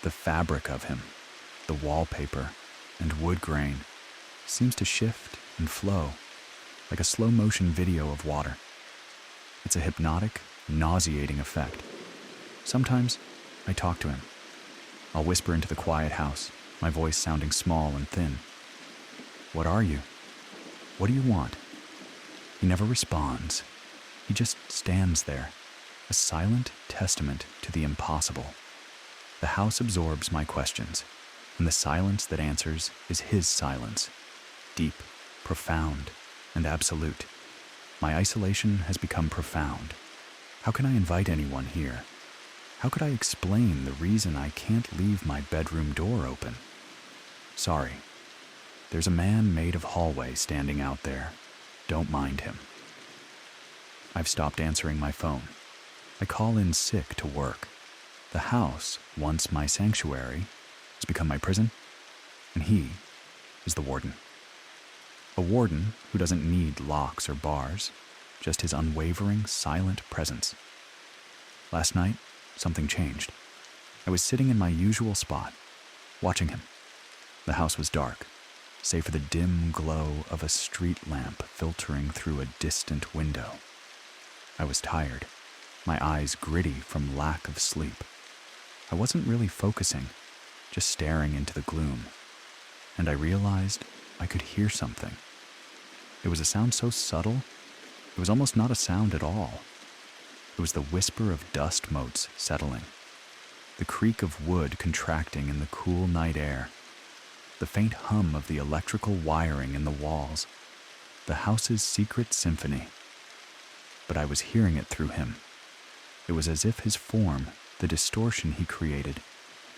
The fabric of him, the wallpaper and wood grain, seems to shift and flow like a slow-motion video of water. It's a hypnotic, nauseating effect. Sometimes I talk to him. I'll whisper into the quiet house, my voice sounding small and thin. "What are you? What do you want?" He never responds. He just stands there, a silent testament to the impossible. The house absorbs my questions, and the silence that answers is his silence, deep, profound, and absolute. My isolation has become profound. How can I invite anyone here? How could I explain the reason I can't leave my bedroom door open? Sorry. There's a man made of hallway standing out there. Don't mind him. I've stopped answering my phone. I call in sick to work. The house, once my sanctuary, has become my prison, and he is the warden. A warden who doesn't need locks or bars, just his unwavering, silent presence. Last night, something changed. I was sitting in my usual spot, watching him. The house was dark, save for the dim glow of a street lamp filtering through a distant window. I was tired, my eyes gritty from lack of sleep. I wasn't really focusing, just staring into the gloom, and I realized I could hear something. It was a sound so subtle, it was almost not a sound at all. It was the whisper of dust motes settling, the creak of wood contracting in the cool night air, the faint hum of the electrical wiring in the walls, the house's secret symphony. But I was hearing it through him. It was as if his form, the distortion he created,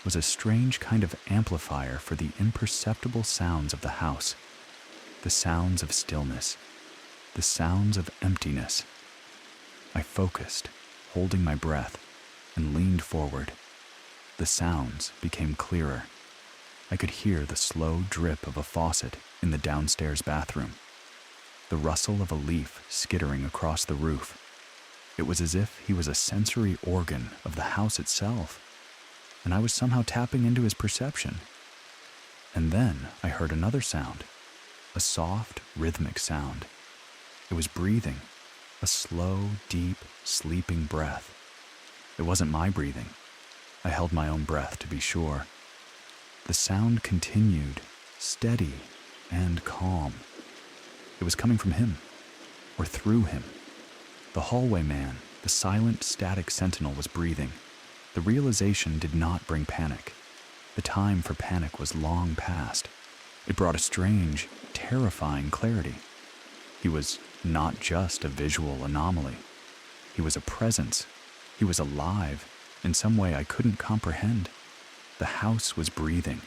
was a strange kind of amplifier for the imperceptible sounds of the house, the sounds of stillness, the sounds of emptiness. I focused, holding my breath, and leaned forward. The sounds became clearer. I could hear the slow drip of a faucet in the downstairs bathroom, the rustle of a leaf skittering across the roof. It was as if he was a sensory organ of the house itself, and I was somehow tapping into his perception. And then I heard another sound, a soft, rhythmic sound. It was breathing, a slow, deep, sleeping breath. It wasn't my breathing. I held my own breath to be sure. The sound continued, steady and calm. It was coming from him, or through him. The hallway man, the silent, static sentinel, was breathing. The realization did not bring panic. The time for panic was long past. It brought a strange, terrifying clarity. He was not just a visual anomaly. He was a presence. He was alive in some way I couldn't comprehend. The house was breathing,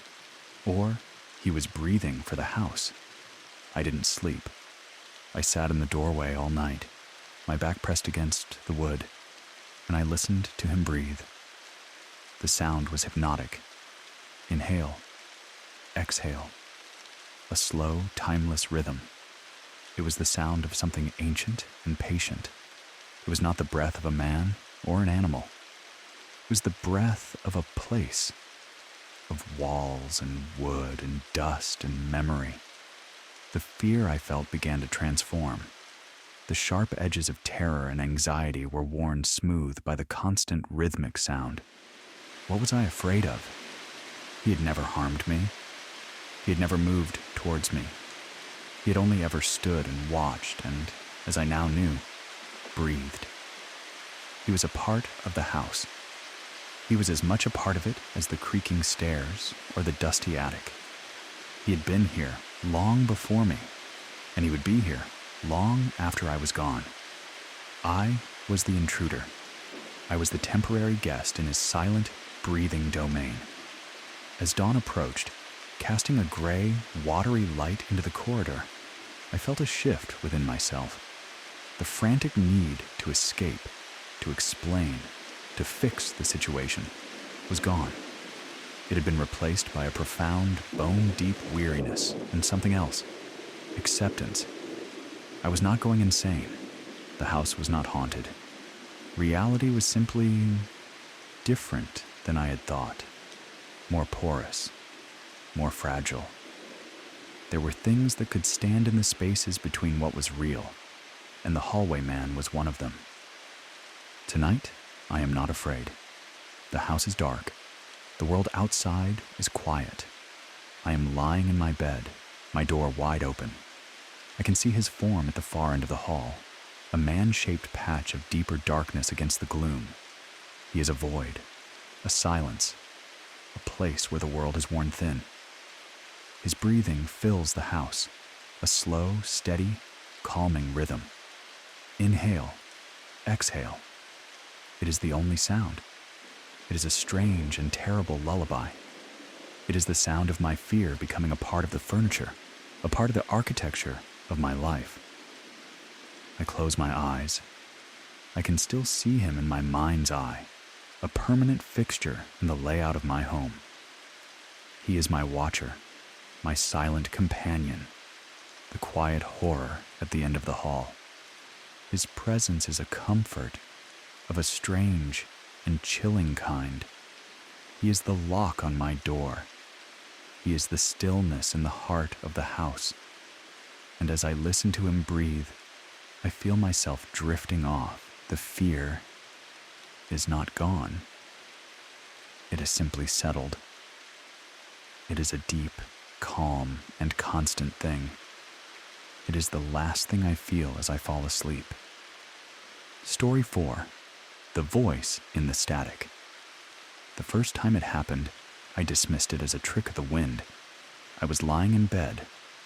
or he was breathing for the house. I didn't sleep. I sat in the doorway all night, my back pressed against the wood, and I listened to him breathe. The sound was hypnotic. Inhale, exhale, a slow, timeless rhythm. It was the sound of something ancient and patient. It was not the breath of a man or an animal. It was the breath of a place, of walls and wood and dust and memory. The fear I felt began to transform. The sharp edges of terror and anxiety were worn smooth by the constant rhythmic sound. What was I afraid of? He had never harmed me. He had never moved towards me. He had only ever stood and watched and, as I now knew, breathed. He was a part of the house. He was as much a part of it as the creaking stairs or the dusty attic. He had been here long before me, and he would be here long after I was gone. I was the intruder. I was the temporary guest in his silent, breathing domain. As dawn approached, casting a gray, watery light into the corridor, I felt a shift within myself. The frantic need to escape, to explain, to fix the situation was gone. It had been replaced by a profound, bone-deep weariness and something else, acceptance. I was not going insane. The house was not haunted. Reality was simply different than I had thought, more porous, more fragile. There were things that could stand in the spaces between what was real, and the hallway man was one of them. Tonight, I am not afraid. The house is dark. The world outside is quiet. I am lying in my bed, my door wide open. I can see his form at the far end of the hall, a man-shaped patch of deeper darkness against the gloom. He is a void, a silence, a place where the world is worn thin. His breathing fills the house, a slow, steady, calming rhythm. Inhale, exhale. It is the only sound. It is a strange and terrible lullaby. It is the sound of my fear becoming a part of the furniture, a part of the architecture of my life. I close my eyes. I can still see him in my mind's eye, a permanent fixture in the layout of my home. He is my watcher, my silent companion, the quiet horror at the end of the hall. His presence is a comfort of a strange and chilling kind. He is the lock on my door. He is the stillness in the heart of the house. And as I listen to him breathe, I feel myself drifting off. The fear is not gone. It is simply settled. It is a deep, calm, and constant thing. It is the last thing I feel as I fall asleep. Story 4. The voice in the static. The first time it happened, I dismissed it as a trick of the wind. I was lying in bed,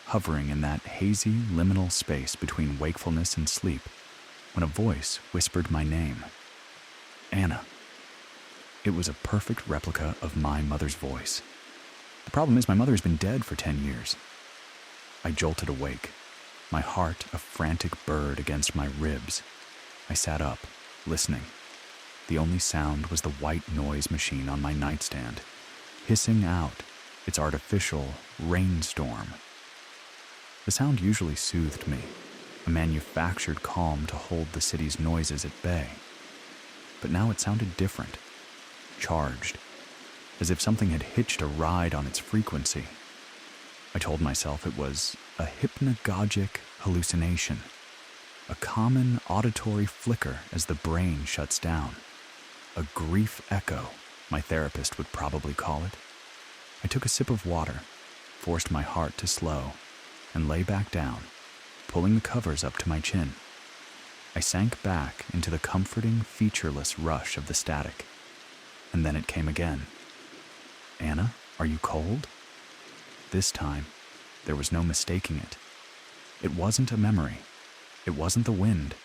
hovering in that hazy, liminal space between wakefulness and sleep, when a voice whispered my name. Anna. It was a perfect replica of my mother's voice. The problem is my mother has been dead for 10 years. I jolted awake, my heart a frantic bird against my ribs. I sat up, listening. The only sound was the white noise machine on my nightstand, hissing out its artificial rainstorm. The sound usually soothed me, a manufactured calm to hold the city's noises at bay. But now it sounded different, charged, as if something had hitched a ride on its frequency. I told myself it was a hypnagogic hallucination, a common auditory flicker as the brain shuts down, a grief echo, my therapist would probably call it. I took a sip of water, forced my heart to slow, and lay back down, pulling the covers up to my chin. I sank back into the comforting, featureless rush of the static. And then it came again. Anna, are you cold? This time, there was no mistaking it. It wasn't a memory. It wasn't the wind.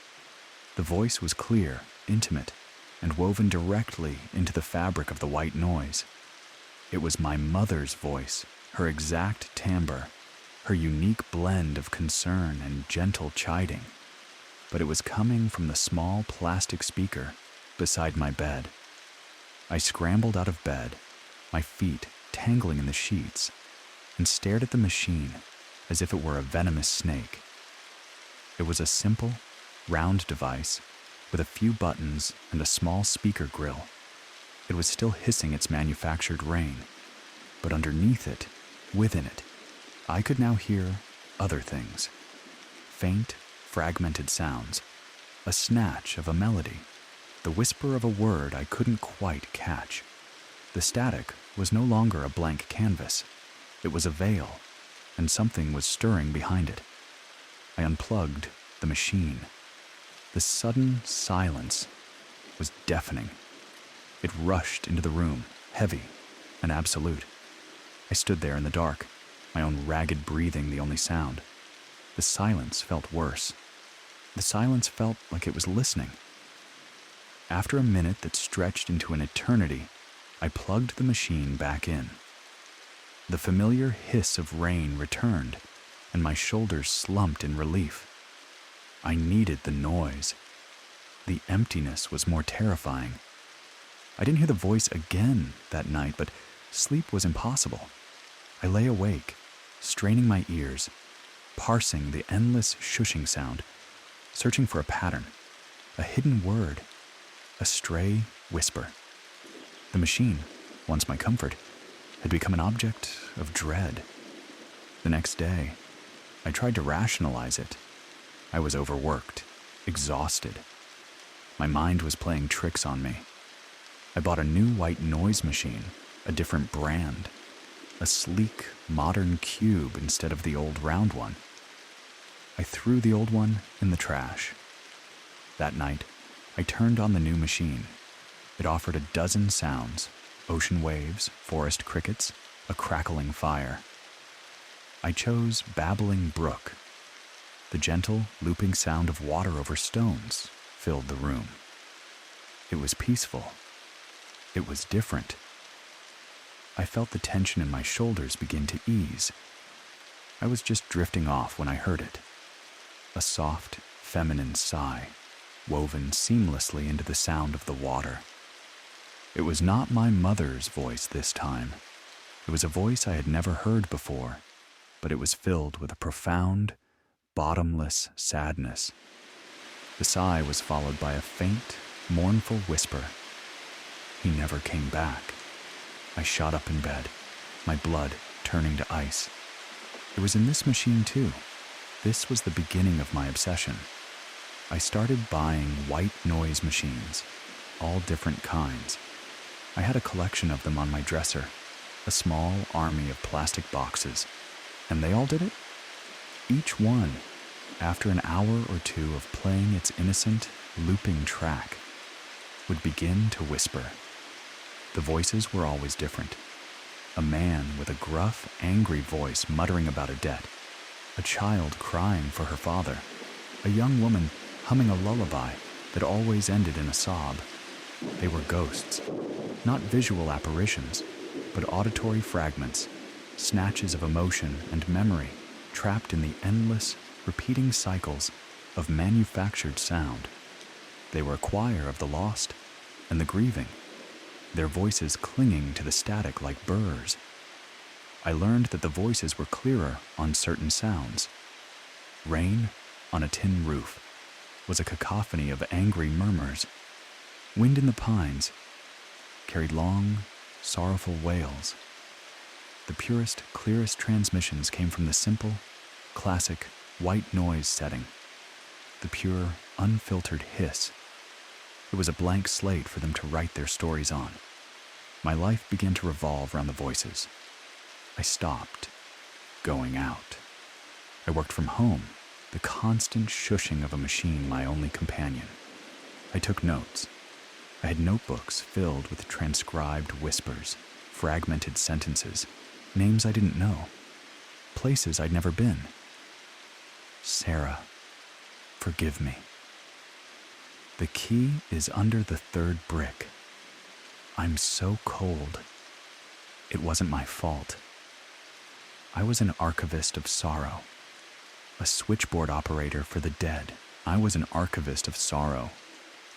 The voice was clear, intimate, and woven directly into the fabric of the white noise. It was my mother's voice, her exact timbre, her unique blend of concern and gentle chiding. But it was coming from the small plastic speaker beside my bed. I scrambled out of bed, my feet tangling in the sheets, and stared at the machine as if it were a venomous snake. It was a simple, round device with a few buttons and a small speaker grill. It was still hissing its manufactured rain. But underneath it, within it, I could now hear other things. Faint, fragmented sounds, a snatch of a melody, the whisper of a word I couldn't quite catch. The static was no longer a blank canvas. It was a veil, and something was stirring behind it. I unplugged the machine. The sudden silence was deafening. It rushed into the room, heavy and absolute. I stood there in the dark, my own ragged breathing the only sound. The silence felt worse. The silence felt like it was listening. After a minute that stretched into an eternity, I plugged the machine back in. The familiar hiss of rain returned, and my shoulders slumped in relief. I needed the noise. The emptiness was more terrifying. I didn't hear the voice again that night, but sleep was impossible. I lay awake, straining my ears, parsing the endless shushing sound, searching for a pattern, a hidden word, a stray whisper. The machine, once my comfort, had become an object of dread. The next day, I tried to rationalize it. I was overworked, exhausted. My mind was playing tricks on me. I bought a new white noise machine, a different brand, a sleek, modern cube instead of the old round one. I threw the old one in the trash. That night, I turned on the new machine. It offered a dozen sounds: ocean waves, forest crickets, a crackling fire. I chose babbling brook. The gentle, looping sound of water over stones filled the room. It was peaceful. It was different. I felt the tension in my shoulders begin to ease. I was just drifting off when I heard it. A soft, feminine sigh, woven seamlessly into the sound of the water. It was not my mother's voice this time. It was a voice I had never heard before, but it was filled with a profound, bottomless sadness. The sigh was followed by a faint, mournful whisper. He never came back. I shot up in bed, my blood turning to ice. It was in this machine too. This was the beginning of my obsession. I started buying white noise machines, all different kinds. I had a collection of them on my dresser, a small army of plastic boxes, and they all did it. Each one, after an hour or two of playing its innocent, looping track, would begin to whisper. The voices were always different. A man with a gruff, angry voice muttering about a debt, a child crying for her father, a young woman humming a lullaby that always ended in a sob. They were ghosts, not visual apparitions, but auditory fragments, snatches of emotion and memory trapped in the endless, repeating cycles of manufactured sound. They were a choir of the lost and the grieving, their voices clinging to the static like burrs. I learned that the voices were clearer on certain sounds. Rain on a tin roof was a cacophony of angry murmurs. Wind in the pines carried long, sorrowful wails. The purest, clearest transmissions came from the simple, classic, white noise setting, the pure, unfiltered hiss. It was a blank slate for them to write their stories on. My life began to revolve around the voices. I stopped going out. I worked from home, the constant shushing of a machine my only companion. I took notes. I had notebooks filled with transcribed whispers, fragmented sentences, names I didn't know, places I'd never been. Sarah, forgive me. The key is under the third brick. I'm so cold. It wasn't my fault. I was an archivist of sorrow, a switchboard operator for the dead. I was an archivist of sorrow,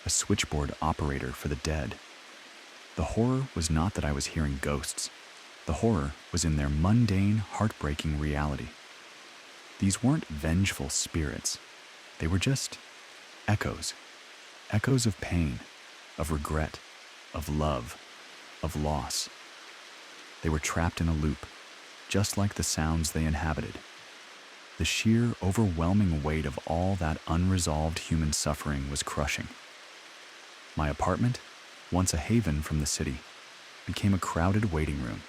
a switchboard operator for the dead. The horror was not that I was hearing ghosts. The horror was in their mundane, heartbreaking reality. These weren't vengeful spirits. They were just echoes. Echoes of pain, of regret, of love, of loss. They were trapped in a loop, just like the sounds they inhabited. The sheer, overwhelming weight of all that unresolved human suffering was crushing. My apartment, once a haven from the city, became a crowded waiting room.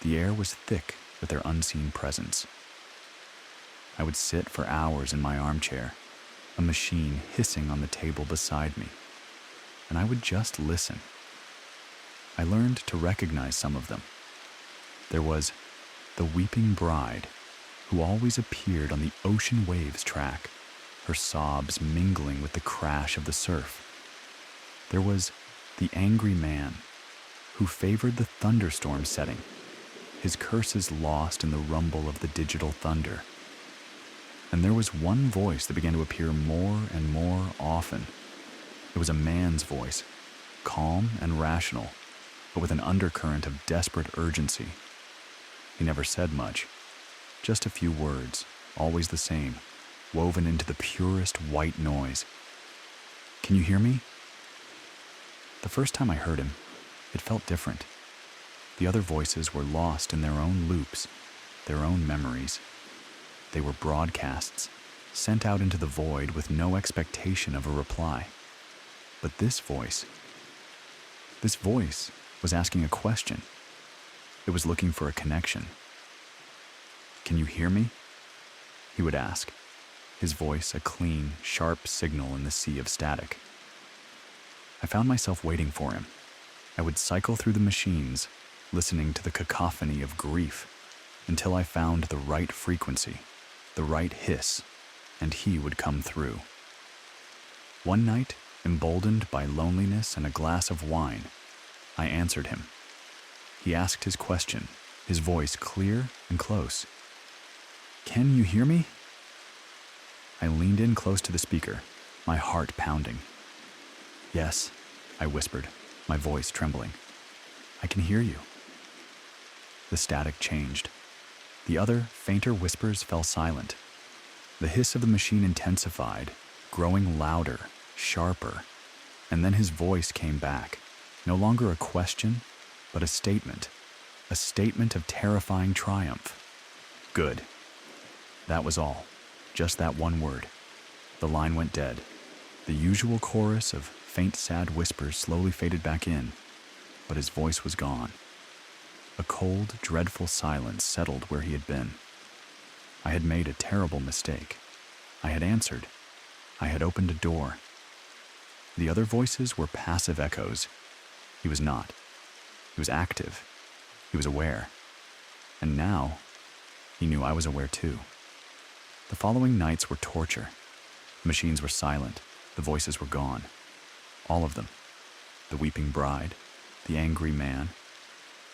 The air was thick with their unseen presence. I would sit for hours in my armchair, a machine hissing on the table beside me, and I would just listen. I learned to recognize some of them. There was the weeping bride, who always appeared on the ocean waves track, her sobs mingling with the crash of the surf. There was the angry man, who favored the thunderstorm setting, his curses lost in the rumble of the digital thunder. And there was one voice that began to appear more and more often. It was a man's voice, calm and rational, but with an undercurrent of desperate urgency. He never said much, just a few words, always the same, woven into the purest white noise. "Can you hear me?" The first time I heard him, it felt different. The other voices were lost in their own loops, their own memories. They were broadcasts, sent out into the void with no expectation of a reply. But this voice was asking a question. It was looking for a connection. "Can you hear me?" he would ask, his voice a clean, sharp signal in the sea of static. I found myself waiting for him. I would cycle through the machines, listening to the cacophony of grief, until I found the right frequency, the right hiss, and he would come through. One night, emboldened by loneliness and a glass of wine, I answered him. He asked his question, his voice clear and close. "Can you hear me?" I leaned in close to the speaker, my heart pounding. "Yes," I whispered, my voice trembling. "I can hear you." The static changed. The other, fainter whispers fell silent. The hiss of the machine intensified, growing louder, sharper, and then his voice came back, no longer a question, but a statement of terrifying triumph. "Good." That was all, just that one word. The line went dead. The usual chorus of faint, sad whispers slowly faded back in, but his voice was gone. A cold, dreadful silence settled where he had been. I had made a terrible mistake. I had answered. I had opened a door. The other voices were passive echoes. He was not. He was active. He was aware. And now, he knew I was aware too. The following nights were torture. The machines were silent. The voices were gone. All of them. The weeping bride, the angry man,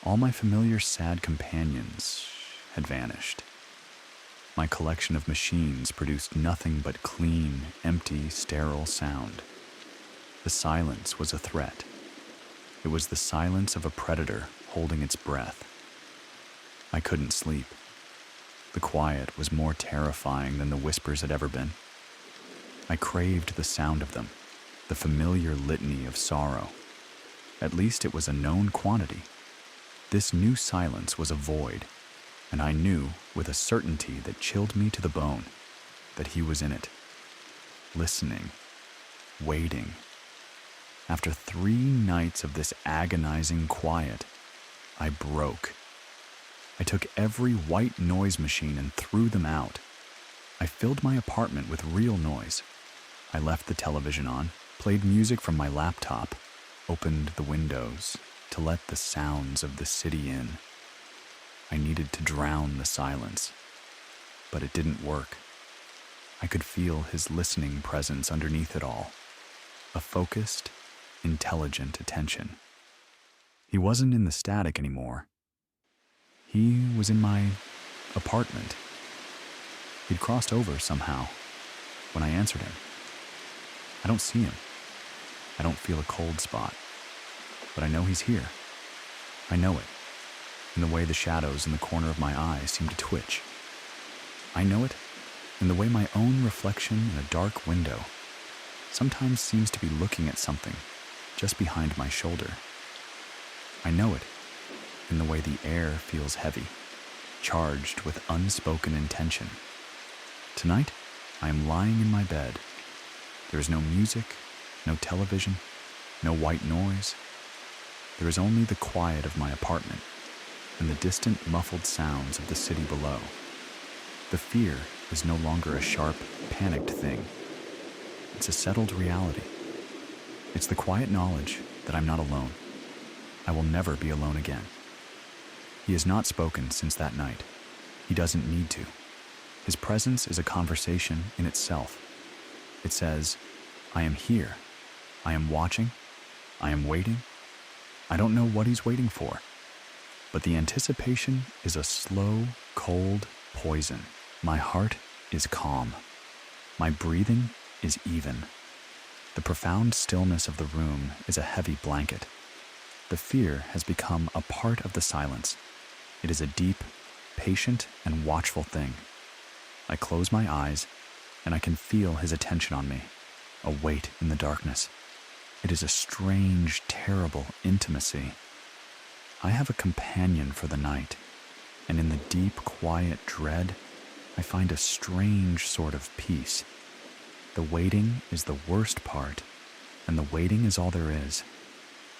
all my familiar sad companions had vanished. My collection of machines produced nothing but clean, empty, sterile sound. The silence was a threat. It was the silence of a predator holding its breath. I couldn't sleep. The quiet was more terrifying than the whispers had ever been. I craved the sound of them, the familiar litany of sorrow. At least it was a known quantity. This new silence was a void, and I knew with a certainty that chilled me to the bone that he was in it, listening, waiting. After 3 nights of this agonizing quiet, I broke. I took every white noise machine and threw them out. I filled my apartment with real noise. I left the television on, played music from my laptop, opened the windows to let the sounds of the city in. I needed to drown the silence, but it didn't work. I could feel his listening presence underneath it all, a focused, intelligent attention. He wasn't in the static anymore. He was in my apartment. He'd crossed over somehow when I answered him. I don't see him. I don't feel a cold spot, but I know he's here. I know it, in the way the shadows in the corner of my eyes seem to twitch. I know it in the way my own reflection in a dark window sometimes seems to be looking at something just behind my shoulder. I know it in the way the air feels heavy, charged with unspoken intention. Tonight, I am lying in my bed. There is no music, no television, no white noise. There is only the quiet of my apartment and the distant muffled sounds of the city below. The fear is no longer a sharp, panicked thing. It's a settled reality. It's the quiet knowledge that I'm not alone. I will never be alone again. He has not spoken since that night. He doesn't need to. His presence is a conversation in itself. It says, I am here. I am watching. I am waiting. I don't know what he's waiting for. But the anticipation is a slow, cold poison. My heart is calm. My breathing is even. The profound stillness of the room is a heavy blanket. The fear has become a part of the silence. It is a deep, patient, and watchful thing. I close my eyes, and I can feel his attention on me, a weight in the darkness. It is a strange, terrible intimacy. I have a companion for the night, and in the deep, quiet dread, I find a strange sort of peace. The waiting is the worst part, and the waiting is all there is.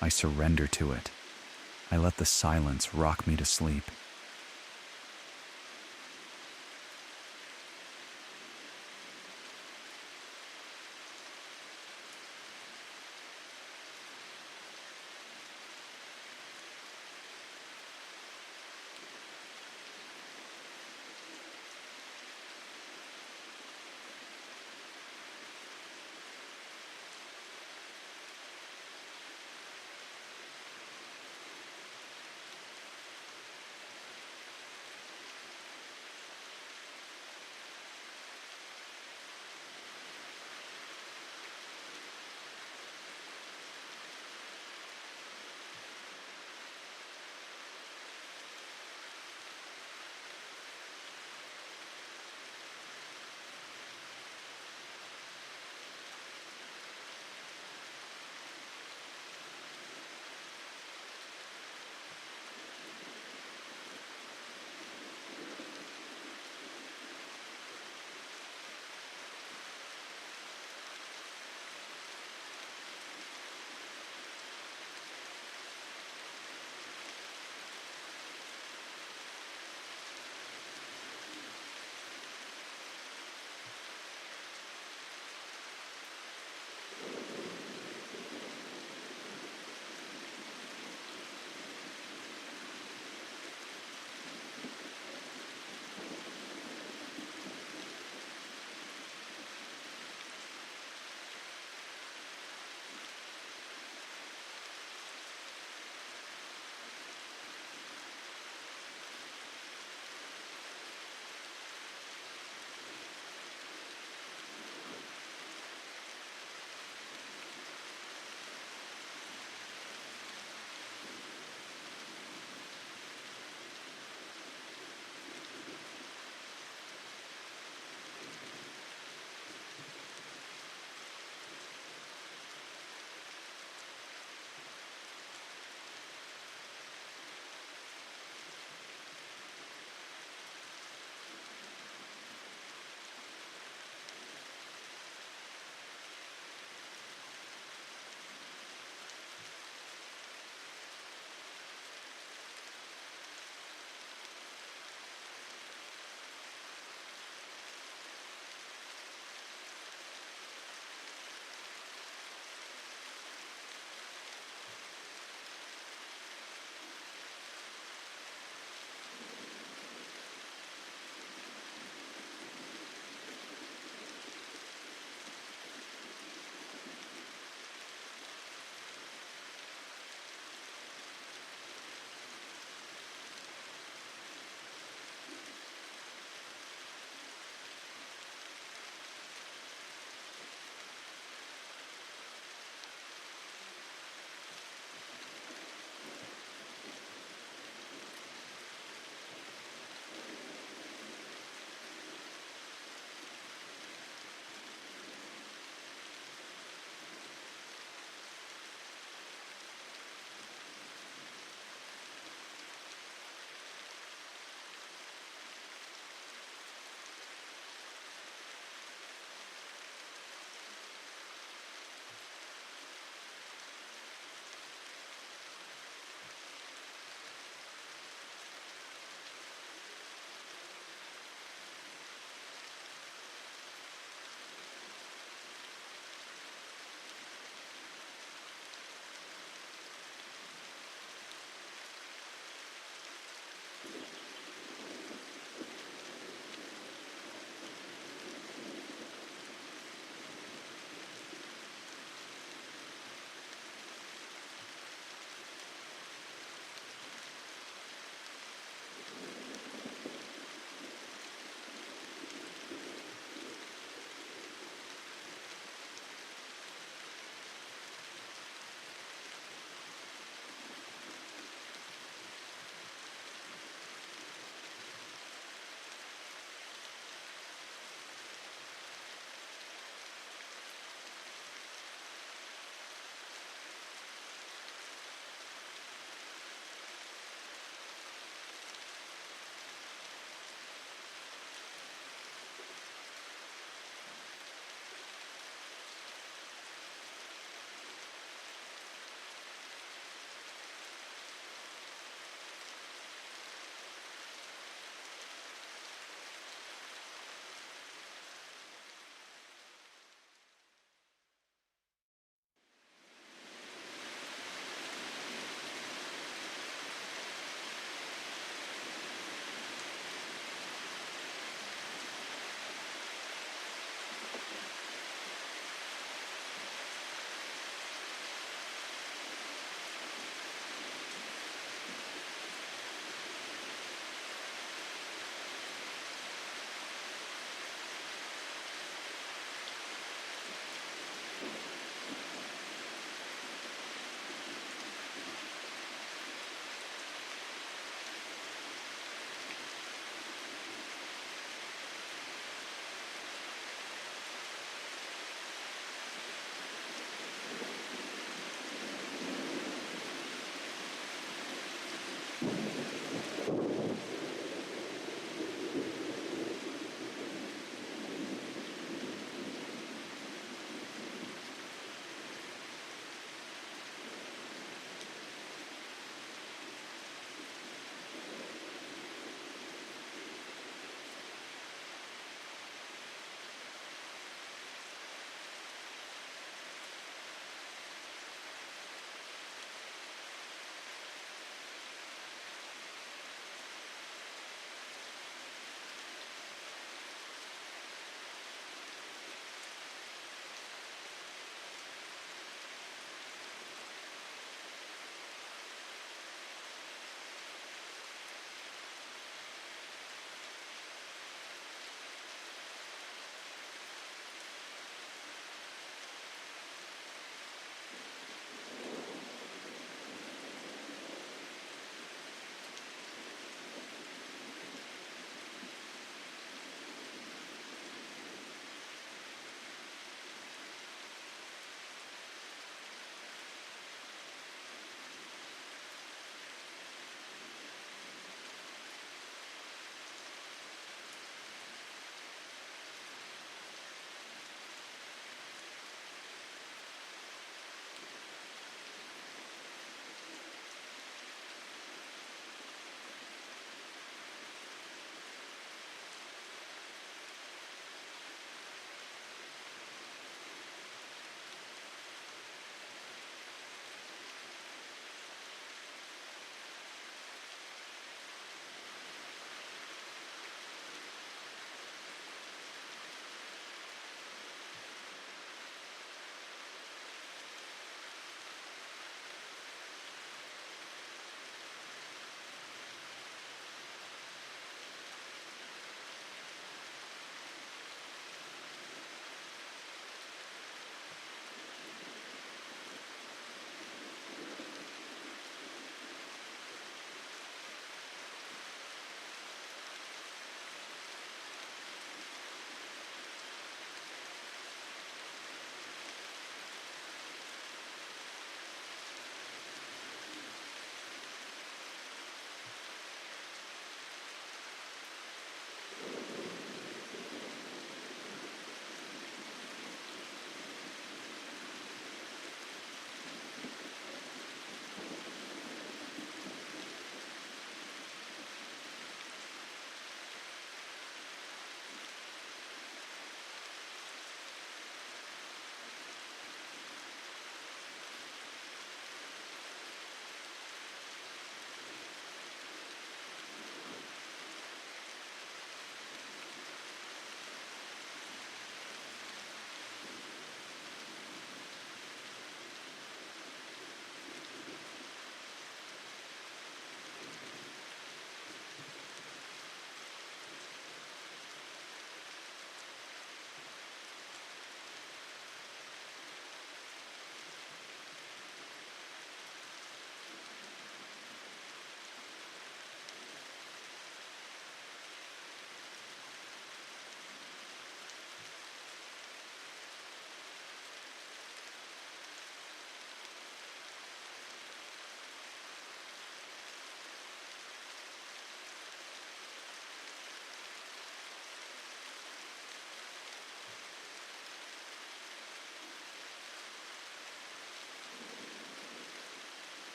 I surrender to it. I let the silence rock me to sleep.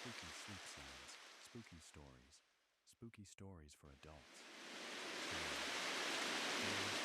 spooky sleep sounds, spooky stories for adults. Stories